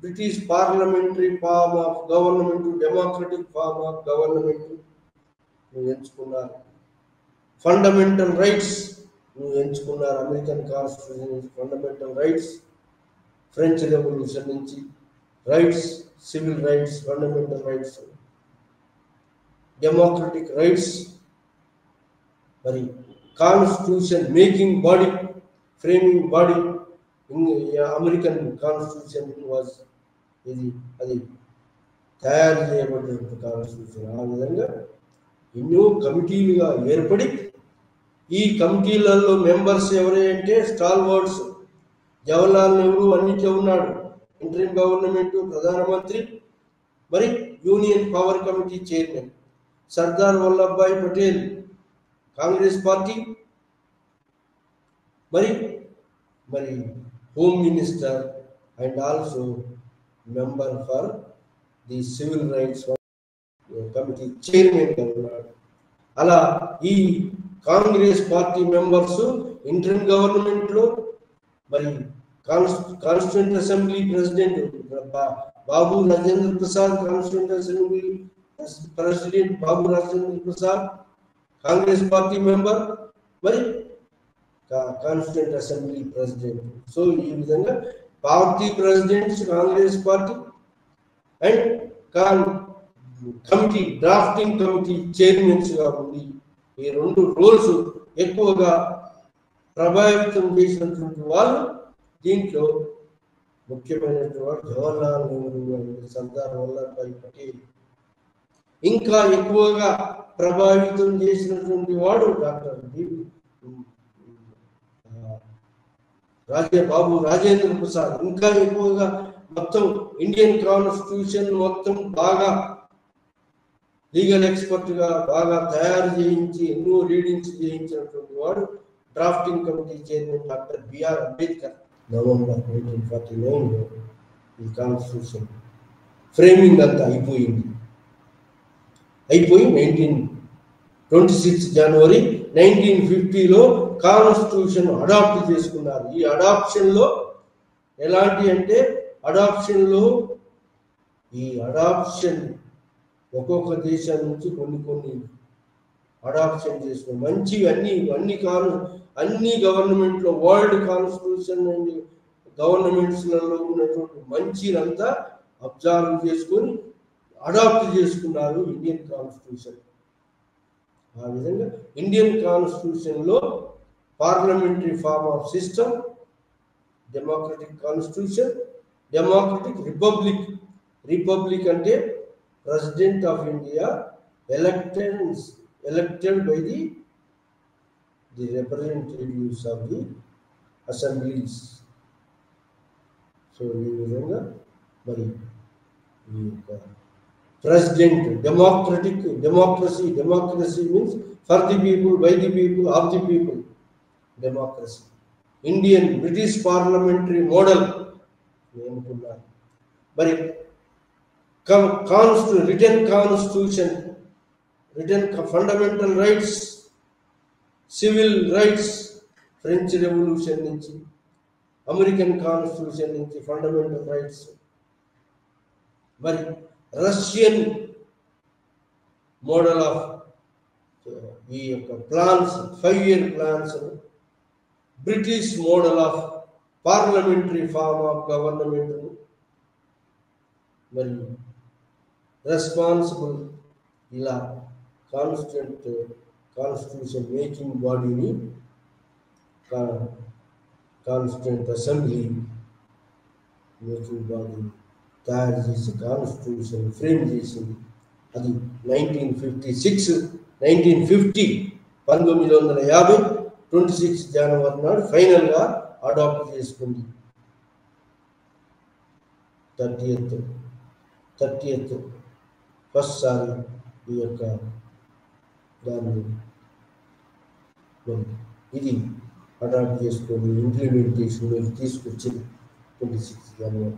British parliamentary form of government, democratic form of government ఎంచుకున్నారు. ఫండమెంటల్ రైట్స్ ఎంచుకున్నారు. American constitution fundamental rights, French revolution నుంచి rights, civil rights, fundamental rights, democratic rights, మరి constitution making body, framing body, American constitution was అది తయారు చేయబడిన constitution. ఆ విధంగా ఎన్నో కమిటీలుగా ఏర్పడి ఈ కమిటీలలో మెంబర్స్ ఎవరంటే స్టాల్వర్డ్స్, జవహర్లాల్ నెహ్రూ అన్నిట్లో ఉన్నాడు, ఇంటరిమ్ గవర్నమెంట్, ప్రధానమంత్రి, మరి union power committee chairman Sardar Vallabhbhai Patel Congress party, మరి home minister and also member for the civil rights committee చైర్మన్గా ఉన్నాడు. అలా ఈ కాంగ్రెస్ పార్టీ మెంబర్స్ ఇంటరిమ్ గవర్నమెంట్లో మరి constituent assembly president Babu Rajendra Prasad, constituent assembly president Babu Rajendra Prasad Congress party member, మరి కాన్స్టిట్యూంట్ అసెంబ్లీ ప్రెసిడెంట్. సో ఈ విధంగా party presidents Congress party and committee drafting committee చైర్మన్స్గా ఉంది. ఈ రెండు రోల్స్ ఎక్కువగా ప్రభావితం చేసినటువంటి వాళ్ళు దీంట్లో ముఖ్యమైనటువంటి వాడు జవహర్లాల్ నెహ్రూ అండ్ సర్దార్ వల్లభాయ్ పటేల్. ఇంకా ఎక్కువగా ప్రభావితం చేసినటువంటి వాడు డాక్టర్ బాబు రాజేంద్ర ప్రసాద్. ఇంకా ఎక్కువగా మొత్తం ఇండియన్ కాన్స్టిట్యూషన్ మొత్తం బాగా లీగల్ ఎక్స్పర్ట్ గా బాగా తయారు చేయించి ఎన్నో రీడింగ్స్ చేయించినటువంటి వాడు drafting committee chairman doctor B R Ambedkar. November 1949లో ఈ కాన్స్టిట్యూషన్ ఫ్రేమింగ్ అంతా అయిపోయి 26 జనవరి 1950లో కాన్స్టిట్యూషన్ అడాప్ట్ చేసుకున్నారు. ఈ అడాప్షన్లో ఎలాంటి అంటే అడాప్షన్ ఒక్కొక్క దేశం నుంచి కొన్ని అడాప్షన్ చేసుకుని మంచి అన్ని గవర్నమెంట్లో వరల్డ్ కాన్స్టిట్యూషన్ అండ్ గవర్నమెంట్స్లలో ఉన్నటువంటి మంచినంతా అబ్జర్వ్ చేసుకొని అడాప్ట్ చేసుకున్నారు ఇండియన్ కాన్స్టిట్యూషన్. ఆ విధంగా ఇండియన్ కాన్స్టిట్యూషన్లో parliamentary form of system, democratic constitution, democratic republic అంటే president of India elected by the representatives of the assemblies. So ఈ విధంగా మరి ఈ యొక్క president democracy means for the people, by the people, of the people democracy. Indian British parliamentary model ఏమనుకున్నారు. మరి written fundamental rights, civil rights French revolution నుంచి, American constitution నుంచి fundamental rights, మరి రష్యన్ మోడల్ ఆఫ్ ఈ యొక్క plans 5-year plans, British model of parliamentary form of government, మరి responsible ఇలా constitution making బాడీని కాన్స్టిట్యూంట్ అసెంబ్లీ మేకింగ్ బాడీ తయారు చేసి కాన్స్టిట్యూషన్ ఫ్రేమ్ చేసింది. అది 1950 26 జనవరి నాడు ఫైనల్గా అడాప్ట్ చేసుకుంది. 30th ఫస్ట్ సారి ఈ యొక్క దాన్ని ఇది అడాప్ట్ చేసుకొని ఇంప్లిమెంటేషన్లోకి తీసుకొచ్చింది 26 జనవరి.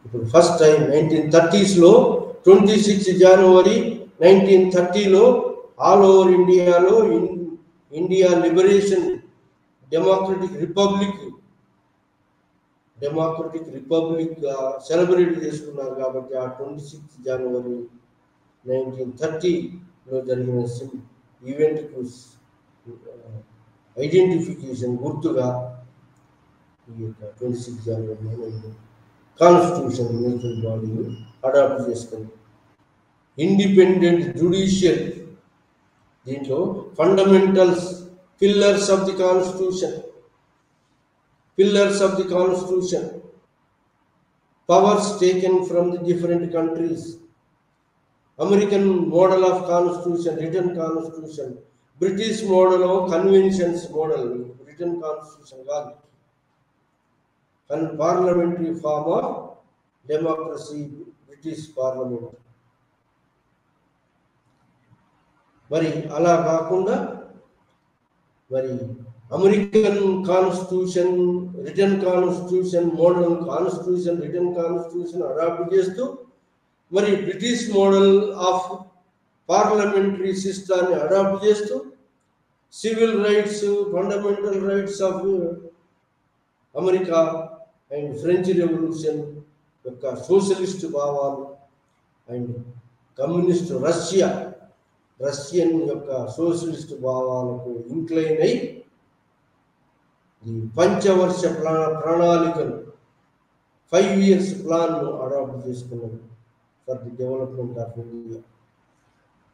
ఇప్పుడు ఫస్ట్ టైం 1930sలో 26 జనవరి 1930లో ఆల్ ఓవర్ ఇండియాలో India liberation democratic republic celebrate చేసుకున్నారు. కాబట్టి ఆ 26 జనవరి 1930లో జరిగిన ఈవెంట్కు ఐడెంటిఫికేషన్ గుర్తుగా ఈ యొక్క 26 జనవరి కాన్స్టిట్యూషన్ మేకింగ్ బాడీని అడాప్ట్ చేసుకుంది. ఇండిపెండెంట్ జ్యుడిషియల్, దీంట్లో fundamentals, pillars of the constitution, powers taken from the different countries, American model of constitution, written constitution, British model conventions model, written constitution కాదు, parliamentary form of democracy, British parliament. మరి అలా కాకుండా మరి American constitution, written constitution, model constitution, written constitution adopt చేస్తూ మరి British model of parliamentary సిస్టాన్ని adopt చేస్తూ civil rights, fundamental rights of America and French revolution యొక్క సోషలిస్ట్ భావాలు అండ్ కమ్యూనిస్ట్ రష్యన్ యొక్క సోషలిస్ట్ భావాలకు ఇంక్లైన్ అయి ఈ పంచవర్ష ప్రణాళికను 5 years ప్లాన్ను అడాప్ట్ చేసుకున్నది for the development of India.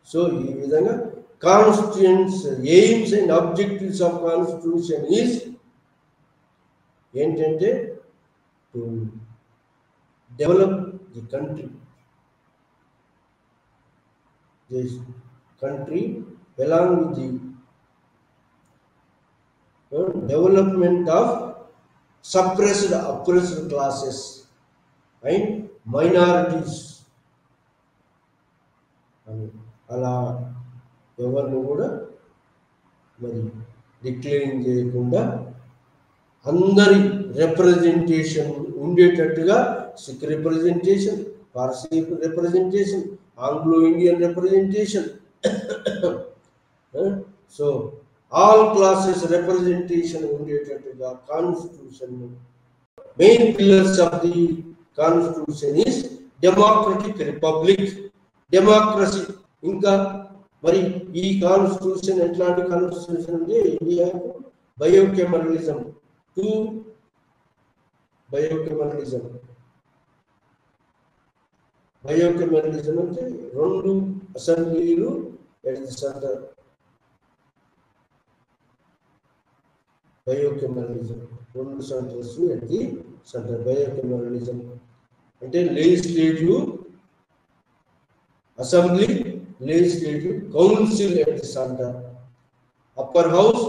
So ఈ విధంగా constitutions aims and objectives of constitution is ఏంటంటే to develop the country. this country along with the development of suppressed oppressed classes and minorities అని అలా ఎవరిని కూడా మరి డిక్లేరింగ్ చేయకుండా అందరి రిప్రజెంటేషన్ ఉండేటట్టుగా Sikh representation, Parsi representation, Anglo Indian representation, so all classes representation ఉండేటట్టుగా constitution main pillars of the constitution is democratic republic, democracy. ఇంకా మరి ఈ కాన్స్టిట్యూషన్ ఎట్లాంటి కాన్స్టిట్యూషన్ అంటే ఇండియాకు బయోకెమరలిజం, టు బయోకెమరలిజం. బయోకెమరలిజం అంటే 2 అసెంబ్లీలు at the centre. Bicameralism 2 centres at the centre. Bicameralism అంటే legislative assembly, legislative council at the center, upper house,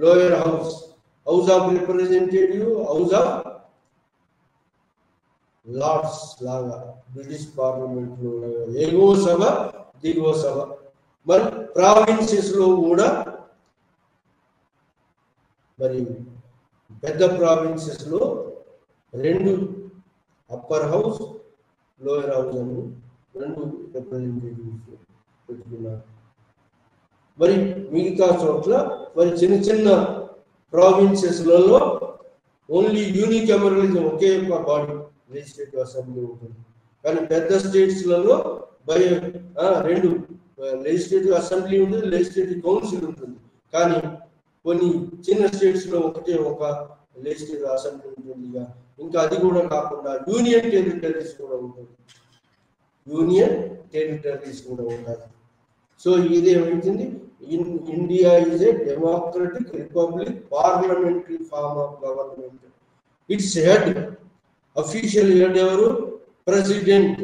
lower house, house of representative, house of lords laga British parliament lo ego sabha digo sabha. మరి provinces లో కూడా మరి పెద్ద provinces లో 2 upper house, lower house అని 2 representatives పెట్టుకున్నారు. మరి మిగతా చోట్ల మరి చిన్న చిన్న ప్రావిన్సెస్లలో ఓన్లీ యూనికెమరలిజం, ఒకే ఒక బాడీ లెజిస్లేటివ్ అసెంబ్లీ ఉంటుంది. కానీ పెద్ద స్టేట్స్లలో 2 లెజిస్లేటివ్ అసెంబ్లీ ఉంటుంది, లెజిస్లేటివ్ కౌన్సిల్ ఉంటుంది. కానీ కొన్ని చిన్న స్టేట్స్ లో ఒకటే ఒక లెజిస్లేటివ్ అసెంబ్లీ ఉంటుంది. ఇంకా అది కూడా కాకుండా యూనియన్ టెరిటరీస్ కూడా ఉంటుంది, యూనియన్ టెరిటరీస్ కూడా ఉంటాయి. సో ఇది ఏమైతుంది, India is a democratic republic, parliamentary form of government. Its head, official head ఎవరు? ప్రెసిడెంట్,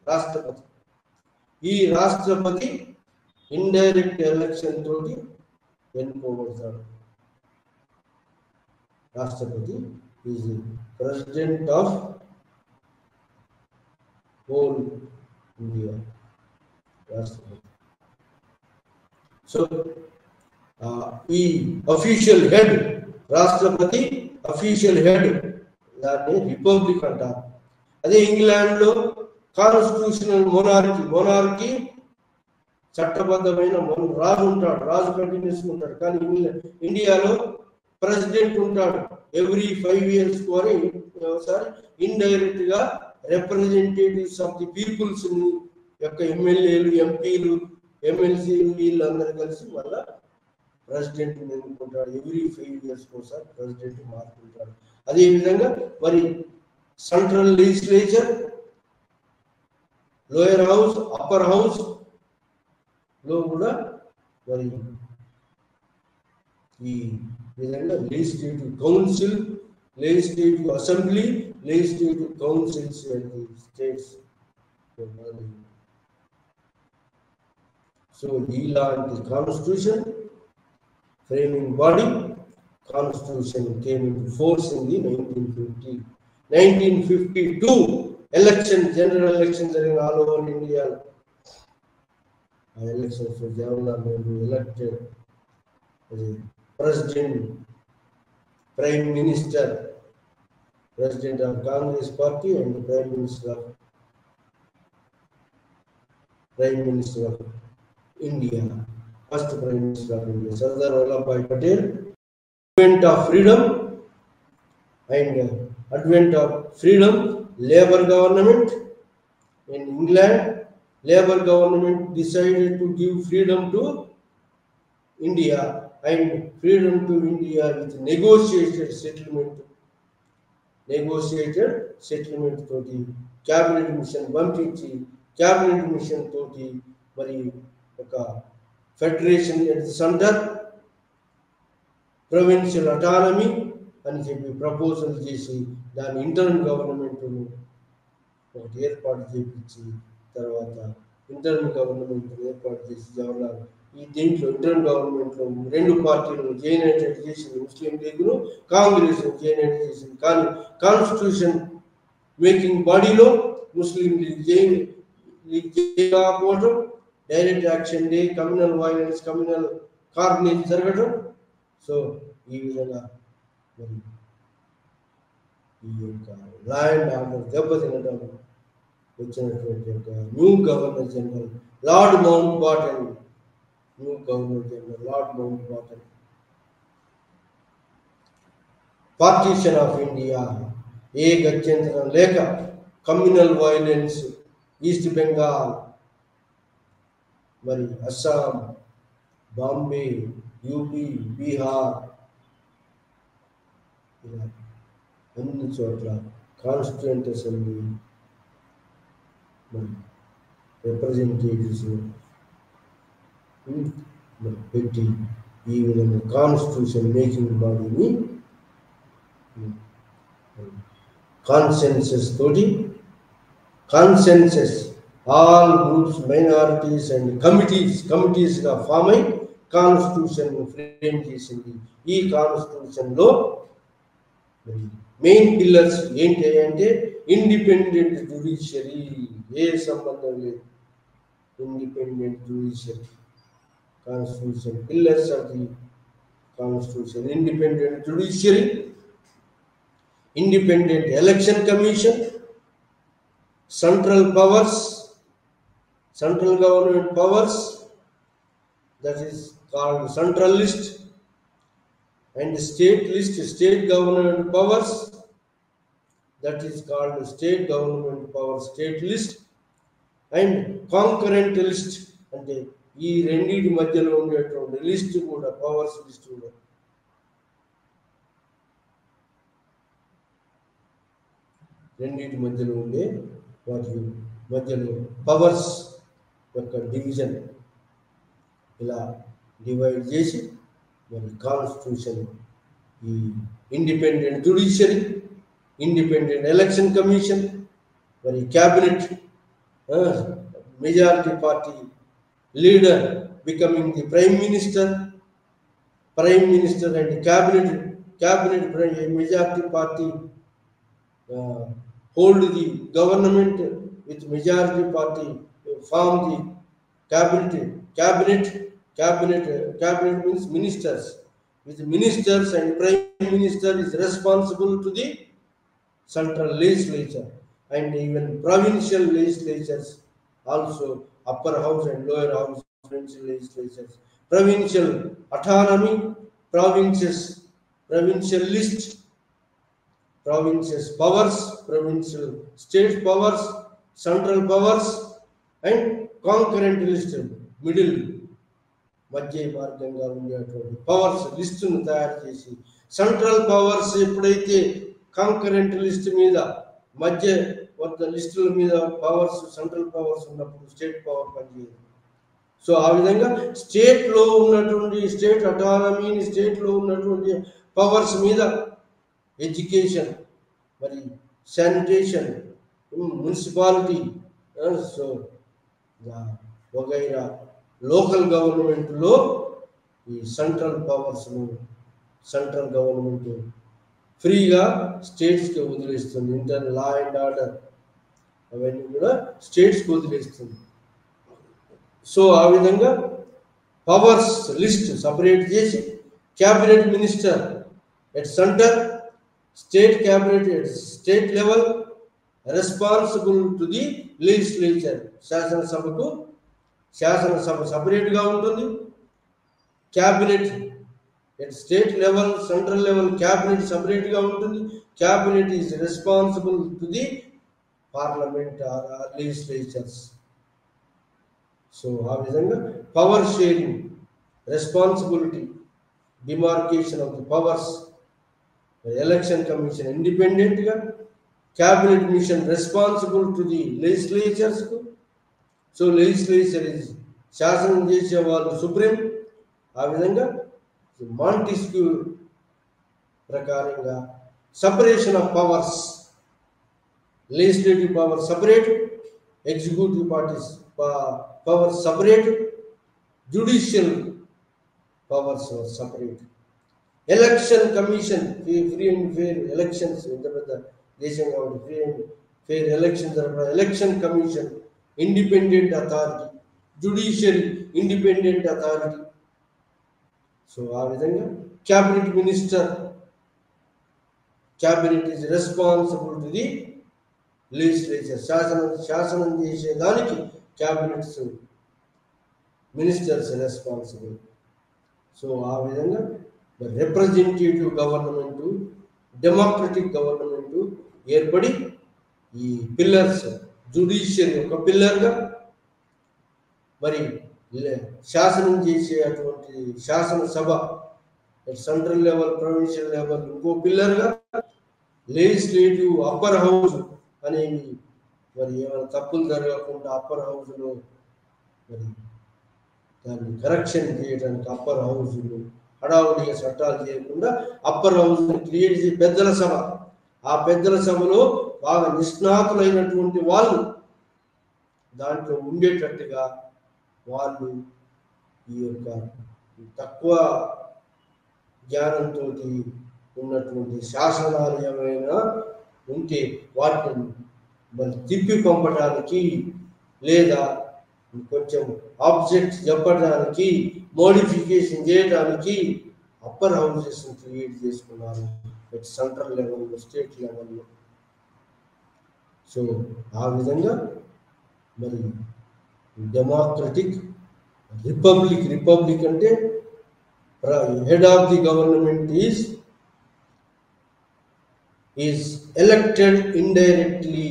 రాష్ట్రపతి. ఈ రాష్ట్రపతి ఇండైరెక్ట్ ఎలక్షన్ తోటి ఎన్నుకోబడతాడు. రాష్ట్రపతి is president of whole India, రాష్ట్రపతి. సో ఈ అఫీషియల్ హెడ్ రాష్ట్రపతి, అఫీషియల్ హెడ్, దాన్ని రిపబ్లిక్ అంటారు. అదే ఇంగ్లాండ్ లో కాన్స్టిట్యూషనల్ మొనార్కీ చట్టబద్ధమైన రాజు ఉంటాడు, రాజు కంటిన్యూస్ ఉంటాడు. కానీ ఇండియాలో ప్రెసిడెంట్ ఉంటాడు. ఎవ్రీ 5 years ఒకసారి ఇండైరెక్ట్ గా రిప్రజెంటేటివ్స్ ఆఫ్ ది పీపుల్స్ యొక్క ఎమ్మెల్యేలు, ఎంపీలు, ఎమ్మెల్సీలు వీళ్ళందరూ కలిసి మళ్ళా ప్రెసిడెంట్ ఎన్నుకుంటాడు. ఎవ్రీ 5 years ఒకసారి ప్రెసిడెంట్ మారుతుంటాడు. అదేవిధంగా మరి central legislature, lower house, upper house లో కూడా మరి ఈ విధంగా legislative council, legislative assembly, legislative councils states. So ఇలాంటి constitution framing body constitution came in force in the 1952 election, general election జరిగిన ఆల్ ఓవర్ ఇండియాలో. ఆ elections Jawaharlal Nehru elected president, prime minister, president of Congress party and prime minister of India, first prime minister of India, Sardar Vallabhbhai Patel. Advent of freedom and advent of freedom, Labour government in England, Labour government decided to give freedom to India and freedom to India with negotiated settlement తోటి cabinet machine పంపించి, cabinet machine తోటి మరి ఒక federation centre, provincial autonomy అని చెప్పి proposal చేసి దాని intern గవర్నమెంట్ను ఒకటి ఏర్పాటు చేయించి తర్వాత ఇంటర్మ్ గవర్నమెంట్ ఏర్పాటు చేసి జవహర్లాల్ ఈ దీంట్లో ఇంటర్మ్ గవర్నమెంట్లో 2 పార్టీలు జేయునైటెడ్ చేసింది, ముస్లిం లీగ్ను కాంగ్రెస్ జేయునైటెడ్ చేసింది. కానీ కాన్స్టిట్యూషన్ మేకింగ్ బాడీలో ముస్లిం లీగ్ కాకపోవడం, direct action day, communal violence, communal carnage జరగడం. సో ఈ విధంగా మరి ఈ యొక్క లా అండ్ ఆర్డర్ దెబ్బతినడం వచ్చినటువంటి యొక్క new governor general Lord Mountbatten, new governor general Lord Mountbatten. Partition of India, ఏ గత్యంతరం లేక కమ్యూనల్ వైలెన్స్, ఈస్ట్ బెంగాల్, మరి అస్సాం, బాంబే, యూపీ, బీహార్, ఇలా అన్ని చోట్ల కాన్స్టిట్యూయెంట్ అసెంబ్లీ మరి రిప్రజెంటేటివ్స్ మరి పెట్టి ఈ విధంగా కాన్స్టిట్యూషన్ మేకింగ్ బాడీని consensus all groups, minorities and కమిటీస్గా ఫామ్ అయి కాన్స్టిట్యూషన్ ఫ్రేమ్ చేసింది. ఈ కాన్స్టిట్యూషన్లో మెయిన్ పిల్లర్స్ ఏంటి అంటే ఇండిపెండెంట్ జ్యుడిషియరీ, ఏ సంబంధం లేదు, independent judiciary. Constitution pillars of the constitution: independent judiciary, independent election commission, central government powers, that is called central list, and state government powers, that is called state government powers, state list, and concurrent list, అంటే ఈ రెండింటి మధ్యలో ఉండేటువంటి list కూడా powers list కూడా. రెండింటి మధ్యలో ఉండే వాటి మధ్యలో పవర్స్ యొక్క డివిజన్ ఇలా డివైడ్ చేసి మరి కాన్స్టిట్యూషన్ ఈ independent judiciary, independent election commission, మరి cabinet, majority party leader becoming the prime minister and cabinet majority party hold the government with majority party, form the cabinet means ministers, with ministers, and prime minister is responsible to the central legislature and even provincial legislatures, also upper house and lower house provincial legislatures, provincial autonomy, provincial list, provinces powers, provincial state powers, central powers, and concurrent list, middle మధ్య మార్గంగా ఉండేటువంటి powers లిస్టును తయారు చేసి, central powers ఎప్పుడైతే concurrent list మీద మధ్య లిస్టుల మీద powers, central powers ఉన్నప్పుడు స్టేట్ పవర్ పనిచేయదు. సో ఆ విధంగా స్టేట్లో ఉన్నటువంటి స్టేట్ అటానమీని, స్టేట్లో ఉన్నటువంటి పవర్స్ మీద ఎడ్యుకేషన్, మరి శానిటేషన్, మున్సిపాలిటీ, సో వగైరా లోకల్ గవర్నమెంట్లో ఈ సెంట్రల్ పవర్స్ను సెంట్రల్ గవర్నమెంట్ ఫ్రీగా స్టేట్స్కి వదిలేస్తుంది. ఇంటర్నల్ లా అండ్ ఆర్డర్ అవన్నీ కూడా స్టేట్స్కి వదిలేస్తుంది. సో ఆ విధంగా పవర్స్ లిస్ట్ సపరేట్ చేసి cabinet minister at centre, state cabinet at state level responsible to the legislature. శాసనసభ సపరేట్ గా ఉంటుంది. Cabinet at state level, central level cabinet separate గా ఉంటుంది. Cabinet is responsible to the parliament or legislatures. So ఆ విధంగా power sharing, responsibility, demarcation of the powers. Election commission ఇండిపెండెంట్గా, cabinet mission responsible to the లెజిస్లేచర్స్కు. So legislature is శాసనం చేసే వాళ్ళు supreme. ఆ విధంగా మాంటెస్క్యూ ప్రకారంగా separation of powers, legislative power separate, executive powers separate, judicial powers were separate. Election commission, free and fair elections, దేశం కాబట్టి ఫ్రీ అండ్ ఫెయిర్ ఎలక్షన్ జరపడం. Election commission independent authority, judiciary independent authority. So ఆ విధంగా cabinet minister, cabinet is responsible to the legislature, శాసనం చేసేదానికి cabinets ministers responsible. So ఆ విధంగా representative government, democratic government ఏర్పడి ఈ పిల్లర్స్, జుడిషియరీ ఒక పిల్లర్గా, మరి శాసనం చేసే అటువంటి శాసనసభ సెంట్రల్ లెవెల్, ప్రొవిన్షియల్ లెవెల్ ఇంకో పిల్లర్గా, లెజిస్లేటివ్ అప్పర్ హౌస్ అనేవి మరి ఏమైనా తప్పులు జరగకుండా అప్పర్ హౌస్లో మరి దాన్ని కరెక్షన్ చేయడానికి అప్పర్ హౌస్లో హడావుడిగా చట్టాలు చేయకుండా అప్పర్ హౌస్ క్రియేట్ చేసి పెద్దల సభ, ఆ పెద్దల సభలో బాగా నిష్ణాతులైనటువంటి వాళ్ళు దాంట్లో ఉండేటట్టుగా వాళ్ళు ఈ యొక్క తక్కువ జ్ఞానంతో ఉన్నటువంటి శాసనాలు ఏమైనా ఉంటే వాటిని మరి తిప్పి పంపడానికి లేదా కొంచెం ఆబ్జెక్ట్ చెప్పడానికి, మోడిఫికేషన్ చేయడానికి అప్పర్ హౌసెస్ క్రియేట్ చేసుకున్నారు సెంట్రల్ లెవెల్లో, స్టేట్ లెవెల్లో. సో ఆ విధంగా మరి డెమోక్రటిక్ రిపబ్లిక్ అంటే head of the government is elected indirectly.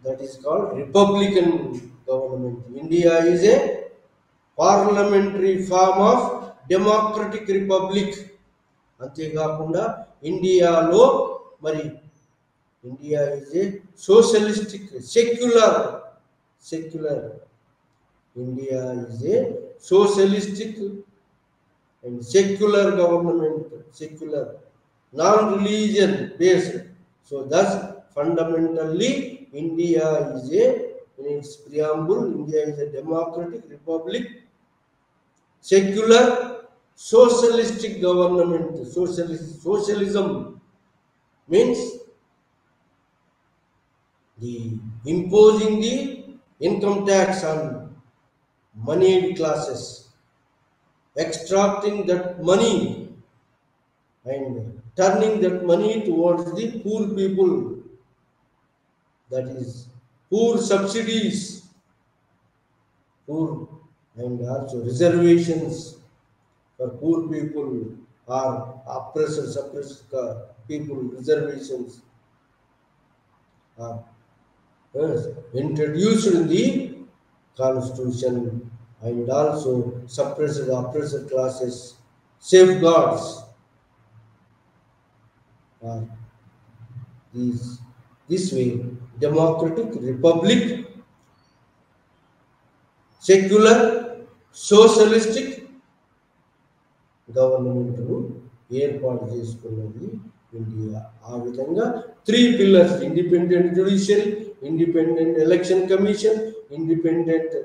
That is called Republican government. India is a parliamentary form of democratic republic. అంతేకాకుండా ఇండియాలో మరి India is A socialistic secular India is A socialistic and secular government, secular, non-religion based. So thus fundamentally India is a, in its preamble, India is a democratic republic, secular, socialistic government. Socialism means the imposing the income tax on moneyed classes, extracting that money and turning that money towards the poor people. That is poor subsidies, poor, and also reservations for poor people or suppressed people. Reservations are introduced in the constitution, and also suppressed oppressed classes safeguards this way democratic republic, secular, socialistic government ఏర్పాటు చేసుకున్నది India. ఆ విధంగా 3 pillars: independent judiciary, independent election commission, independent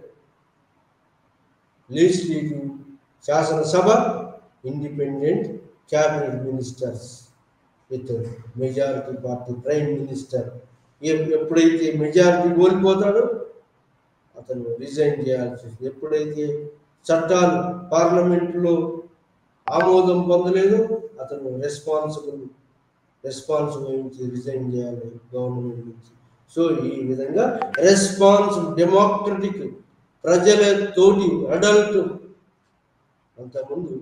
legislative శాసనసభ, independent cabinet ministers with majority party prime minister. ఎప్పుడైతే majority కోల్పోతాడో అతను resign చేయాల్సి వస్తుంది. ఎప్పుడైతే చట్టాలు పార్లమెంట్లో ఆమోదం పొందలేదో అతను రెస్పాన్సిబుల్ నుంచి రిజైన్ చేయాలి గవర్నమెంట్ నుంచి. సో ఈ విధంగా డెమోక్రటిక్ ప్రజలతోటి అడల్ట్. అంతకుముందు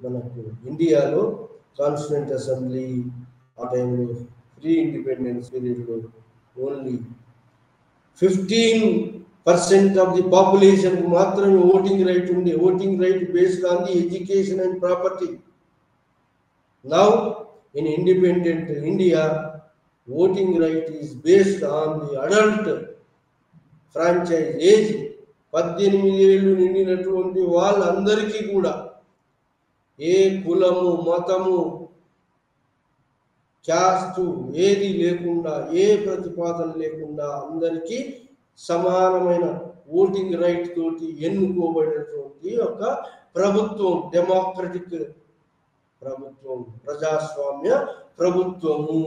మనకు ఇండియాలో కాన్స్టిట్యూంట్ అసెంబ్లీ ఆ టైంలో ప్రీ ఇండిపెండెన్స్ పీరియడ్లో ఓన్లీ 15% ఆఫ్ ది పాపులేషన్ మాత్రమే ఓటింగ్ రైట్ ఉంది. Voting right based on the education and property. Now in independent India voting right is based on the adult franchise age. 18 ఏళ్ళు నిండినటువంటి వాళ్ళందరికీ కూడా ఏ కులము, మతము, క్యాస్టు ఏది లేకుండా, ఏ ప్రతిపాదన లేకుండా అందరికీ సమానమైన ఓటింగ్ రైట్ తోటి ఎన్నుకోబడినటువంటి ఒక ప్రభుత్వం, డెమోక్రటిక్ ప్రభుత్వం, ప్రజాస్వామ్య ప్రభుత్వము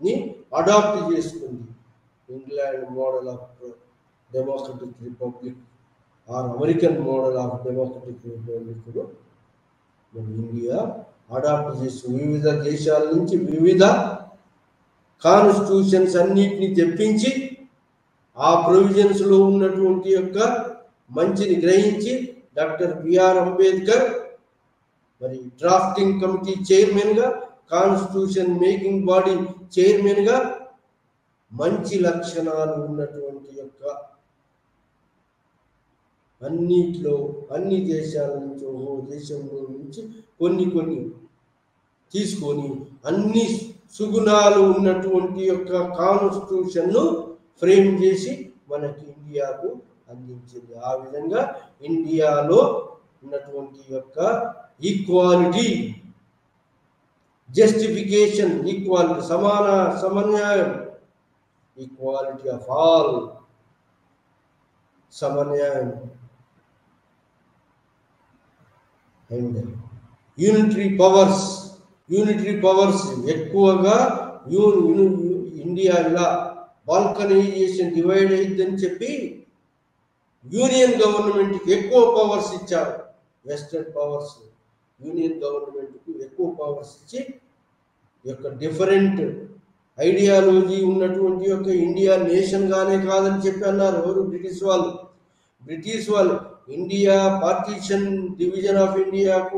ని అడాప్ట్ చేసుకుంది. England model of democratic republic or American model of democratic republic మన ఇండియా అడాప్ట్ చేసి వివిధ దేశాల నుంచి వివిధ కాన్స్టిట్యూషన్స్ అన్నిటిని తెప్పించి ఆ ప్రొవిజన్స్లో ఉన్నటువంటి యొక్క మంచిని గ్రహించి డాక్టర్ బిఆర్ అంబేద్కర్ మరి డ్రాఫ్టింగ్ కమిటీ చైర్మన్గా, కాన్స్టిట్యూషన్ మేకింగ్ బాడీ చైర్మన్గా మంచి లక్షణాలు ఉన్నటువంటి యొక్క అన్నిట్లో అన్ని దేశాల నుంచి దేశంలో నుంచి కొన్ని తీసుకొని అన్ని సుగుణాలు ఉన్నటువంటి యొక్క కాన్స్టిట్యూషన్ను ఫ్రేమ్ చేసి మనకి ఇండియాకు అందించింది. ఆ విధంగా ఇండియాలో ఉన్నటువంటి యొక్క ఈక్వాలిటీ, జస్టిఫికేషన్, ఈక్వాలిటీ, సమన్యాయం, ఈక్వాలిటీ ఆఫ్ ఆల్, సమన్యాయం అండ్ యూనిటరీ పవర్స్ ఎక్కువగా ఇండియా ఇలా బాల్కనైజేషన్ డివైడ్ అయిందని చెప్పి యూనియన్ గవర్నమెంట్కి ఎక్కువ పవర్స్ ఇచ్చారు. వెస్టర్న్ పవర్స్ యూనియన్ గవర్నమెంట్కు ఎక్కువ పవర్స్ ఇచ్చి యొక్క డిఫరెంట్ ఐడియాలజీ ఉన్నటువంటి యొక్క ఇండియా నేషన్ గానే కాదని చెప్పి అన్నారు. ఎవరు? బ్రిటిష్ వాళ్ళు ఇండియా పార్టీషన్, డివిజన్ ఆఫ్ ఇండియాకు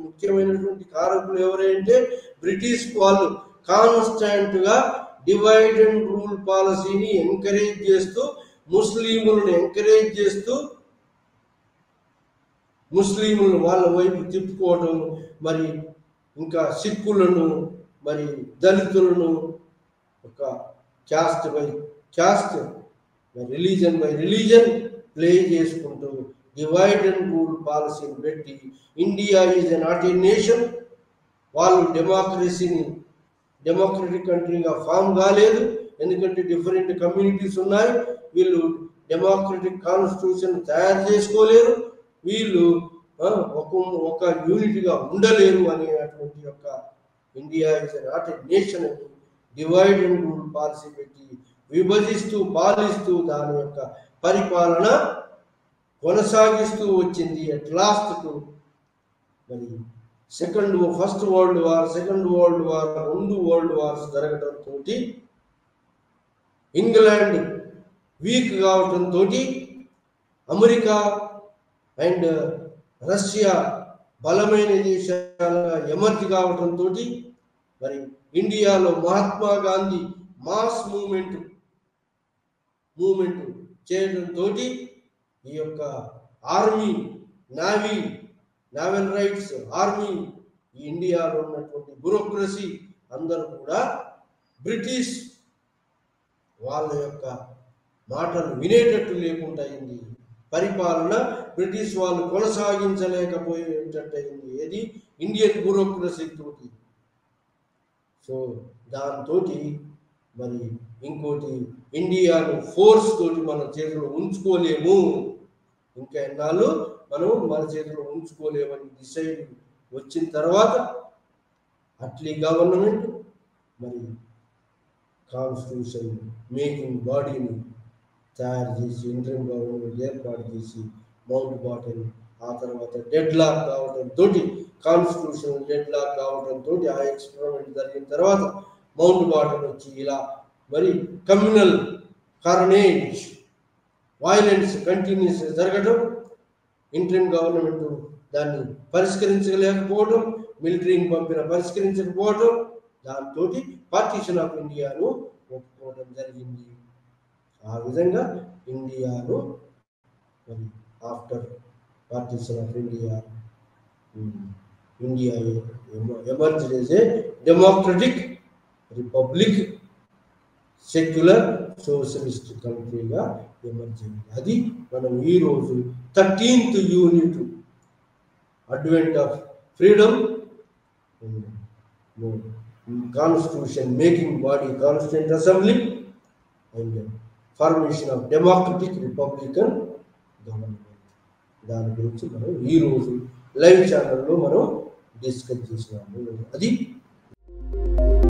ముఖ్యమైనటువంటి కారకులు ఎవరంటే బ్రిటిష్ వాళ్ళు. కాన్స్టాంట్ గా డివైడ్ అండ్ రూల్ పాలసీని ఎంకరేజ్ చేస్తూ, ముస్లింలను ఎంకరేజ్ చేస్తూ ముస్లింలను వాళ్ళ వైపు తిప్పుకోవడం, మరి ఇంకా సిక్కులను, మరి దళితులను ఒక cast by caste, religion by religion play చేసుకుంటూ డివైడ్ అండ్ రూల్ పాలసీని పెట్టి India is not a nation, వాళ్ళు డెమోక్రటిక్ కంట్రీగా ఫామ్ కాలేదు. ఎందుకంటే డిఫరెంట్ కమ్యూనిటీస్ ఉన్నాయి, వీళ్ళు డెమోక్రటిక్ కాన్స్టిట్యూషన్ తయారు చేసుకోలేరు, వీళ్ళు ఒక యూనిట్గా ఉండలేరు అనేటువంటి యొక్క India is not a nation అని డివైడ్ అండ్ రూల్ పాలసీ పెట్టి విభజిస్తూ పాలిస్తూ దాని యొక్క పరిపాలన కొనసాగిస్తూ వచ్చింది. అట్ లాస్ట్కు మరి first world war, second world war, 2 world wars జరగడంతో ఇంగ్లాండ్ వీక్ కావడంతో అమెరికా అండ్ రష్యా బలమైన దేశాలుగా ఎమర్జ్ కావడంతో మరి ఇండియాలో మహాత్మా గాంధీ మాస్ మూమెంట్ చేయడంతో ఈ యొక్క ఆర్మీ, నావల్ రైట్స్ ఆర్మీ, ఈ ఇండియాలో ఉన్నటువంటి బ్యూరోక్రసీ అందరూ కూడా బ్రిటిష్ వాళ్ళ యొక్క మాటలు వినేటట్టు లేకుండా అయింది. పరిపాలన బ్రిటిష్ వాళ్ళు కొనసాగించలేకపోయేటట్టయింది. ఏది? ఇండియన్ బ్యూరోక్రసీ తోటి. సో దాంతో మరి ఇంకోటి, ఇండియాను ఫోర్స్ తోటి మన చేతిలో ఉంచుకోలేము, ఇంకా ఎన్నాళ్ళు మనం మన చేతిలో ఉంచుకోలేమని డిసైడ్ వచ్చిన తర్వాత అట్లీ గవర్నమెంట్ మరి కాన్స్టిట్యూషన్ మేకింగ్ బాడీని తయారు చేసి ఇంటరిమ్ గవర్నమెంట్ ఏర్పాటు చేసి మౌంట్ బాటన్, ఆ తర్వాత డెడ్ లాక్ కావడంతో, కాన్స్టిట్యూషన్ డెడ్ లాక్ కావడంతో ఆ ఎక్స్పెరిమెంట్ జరిగిన తర్వాత మౌంట్ బాటన్ వచ్చి ఇలా మరి కమ్యూనల్ కార్నేజ్, వైలెన్స్ కంటిన్యూస్ జరగడం, ఇంటరిమ్ గవర్నమెంట్ దాన్ని పరిష్కరించలేకపోవడం, మిలిటరీని పరిష్కరించకపోవడం, దాంతో పార్టీషన్ ఆఫ్ ఇండియాను ఒప్పుకోవడం జరిగింది. ఆ విధంగా ఇండియాను మరి after partition of India emerged as a democratic republic, secular socialist కంట్రీగా ఎమర్జ్ అయింది. అది మనం ఈరోజు 13th unit, advent of freedom, constitution making body, constituent assembly and formation of democratic republican government. దాని గురించి మనం ఈరోజు లైవ్ ఛానల్లో మనం డిస్కస్ చేసినాము. అది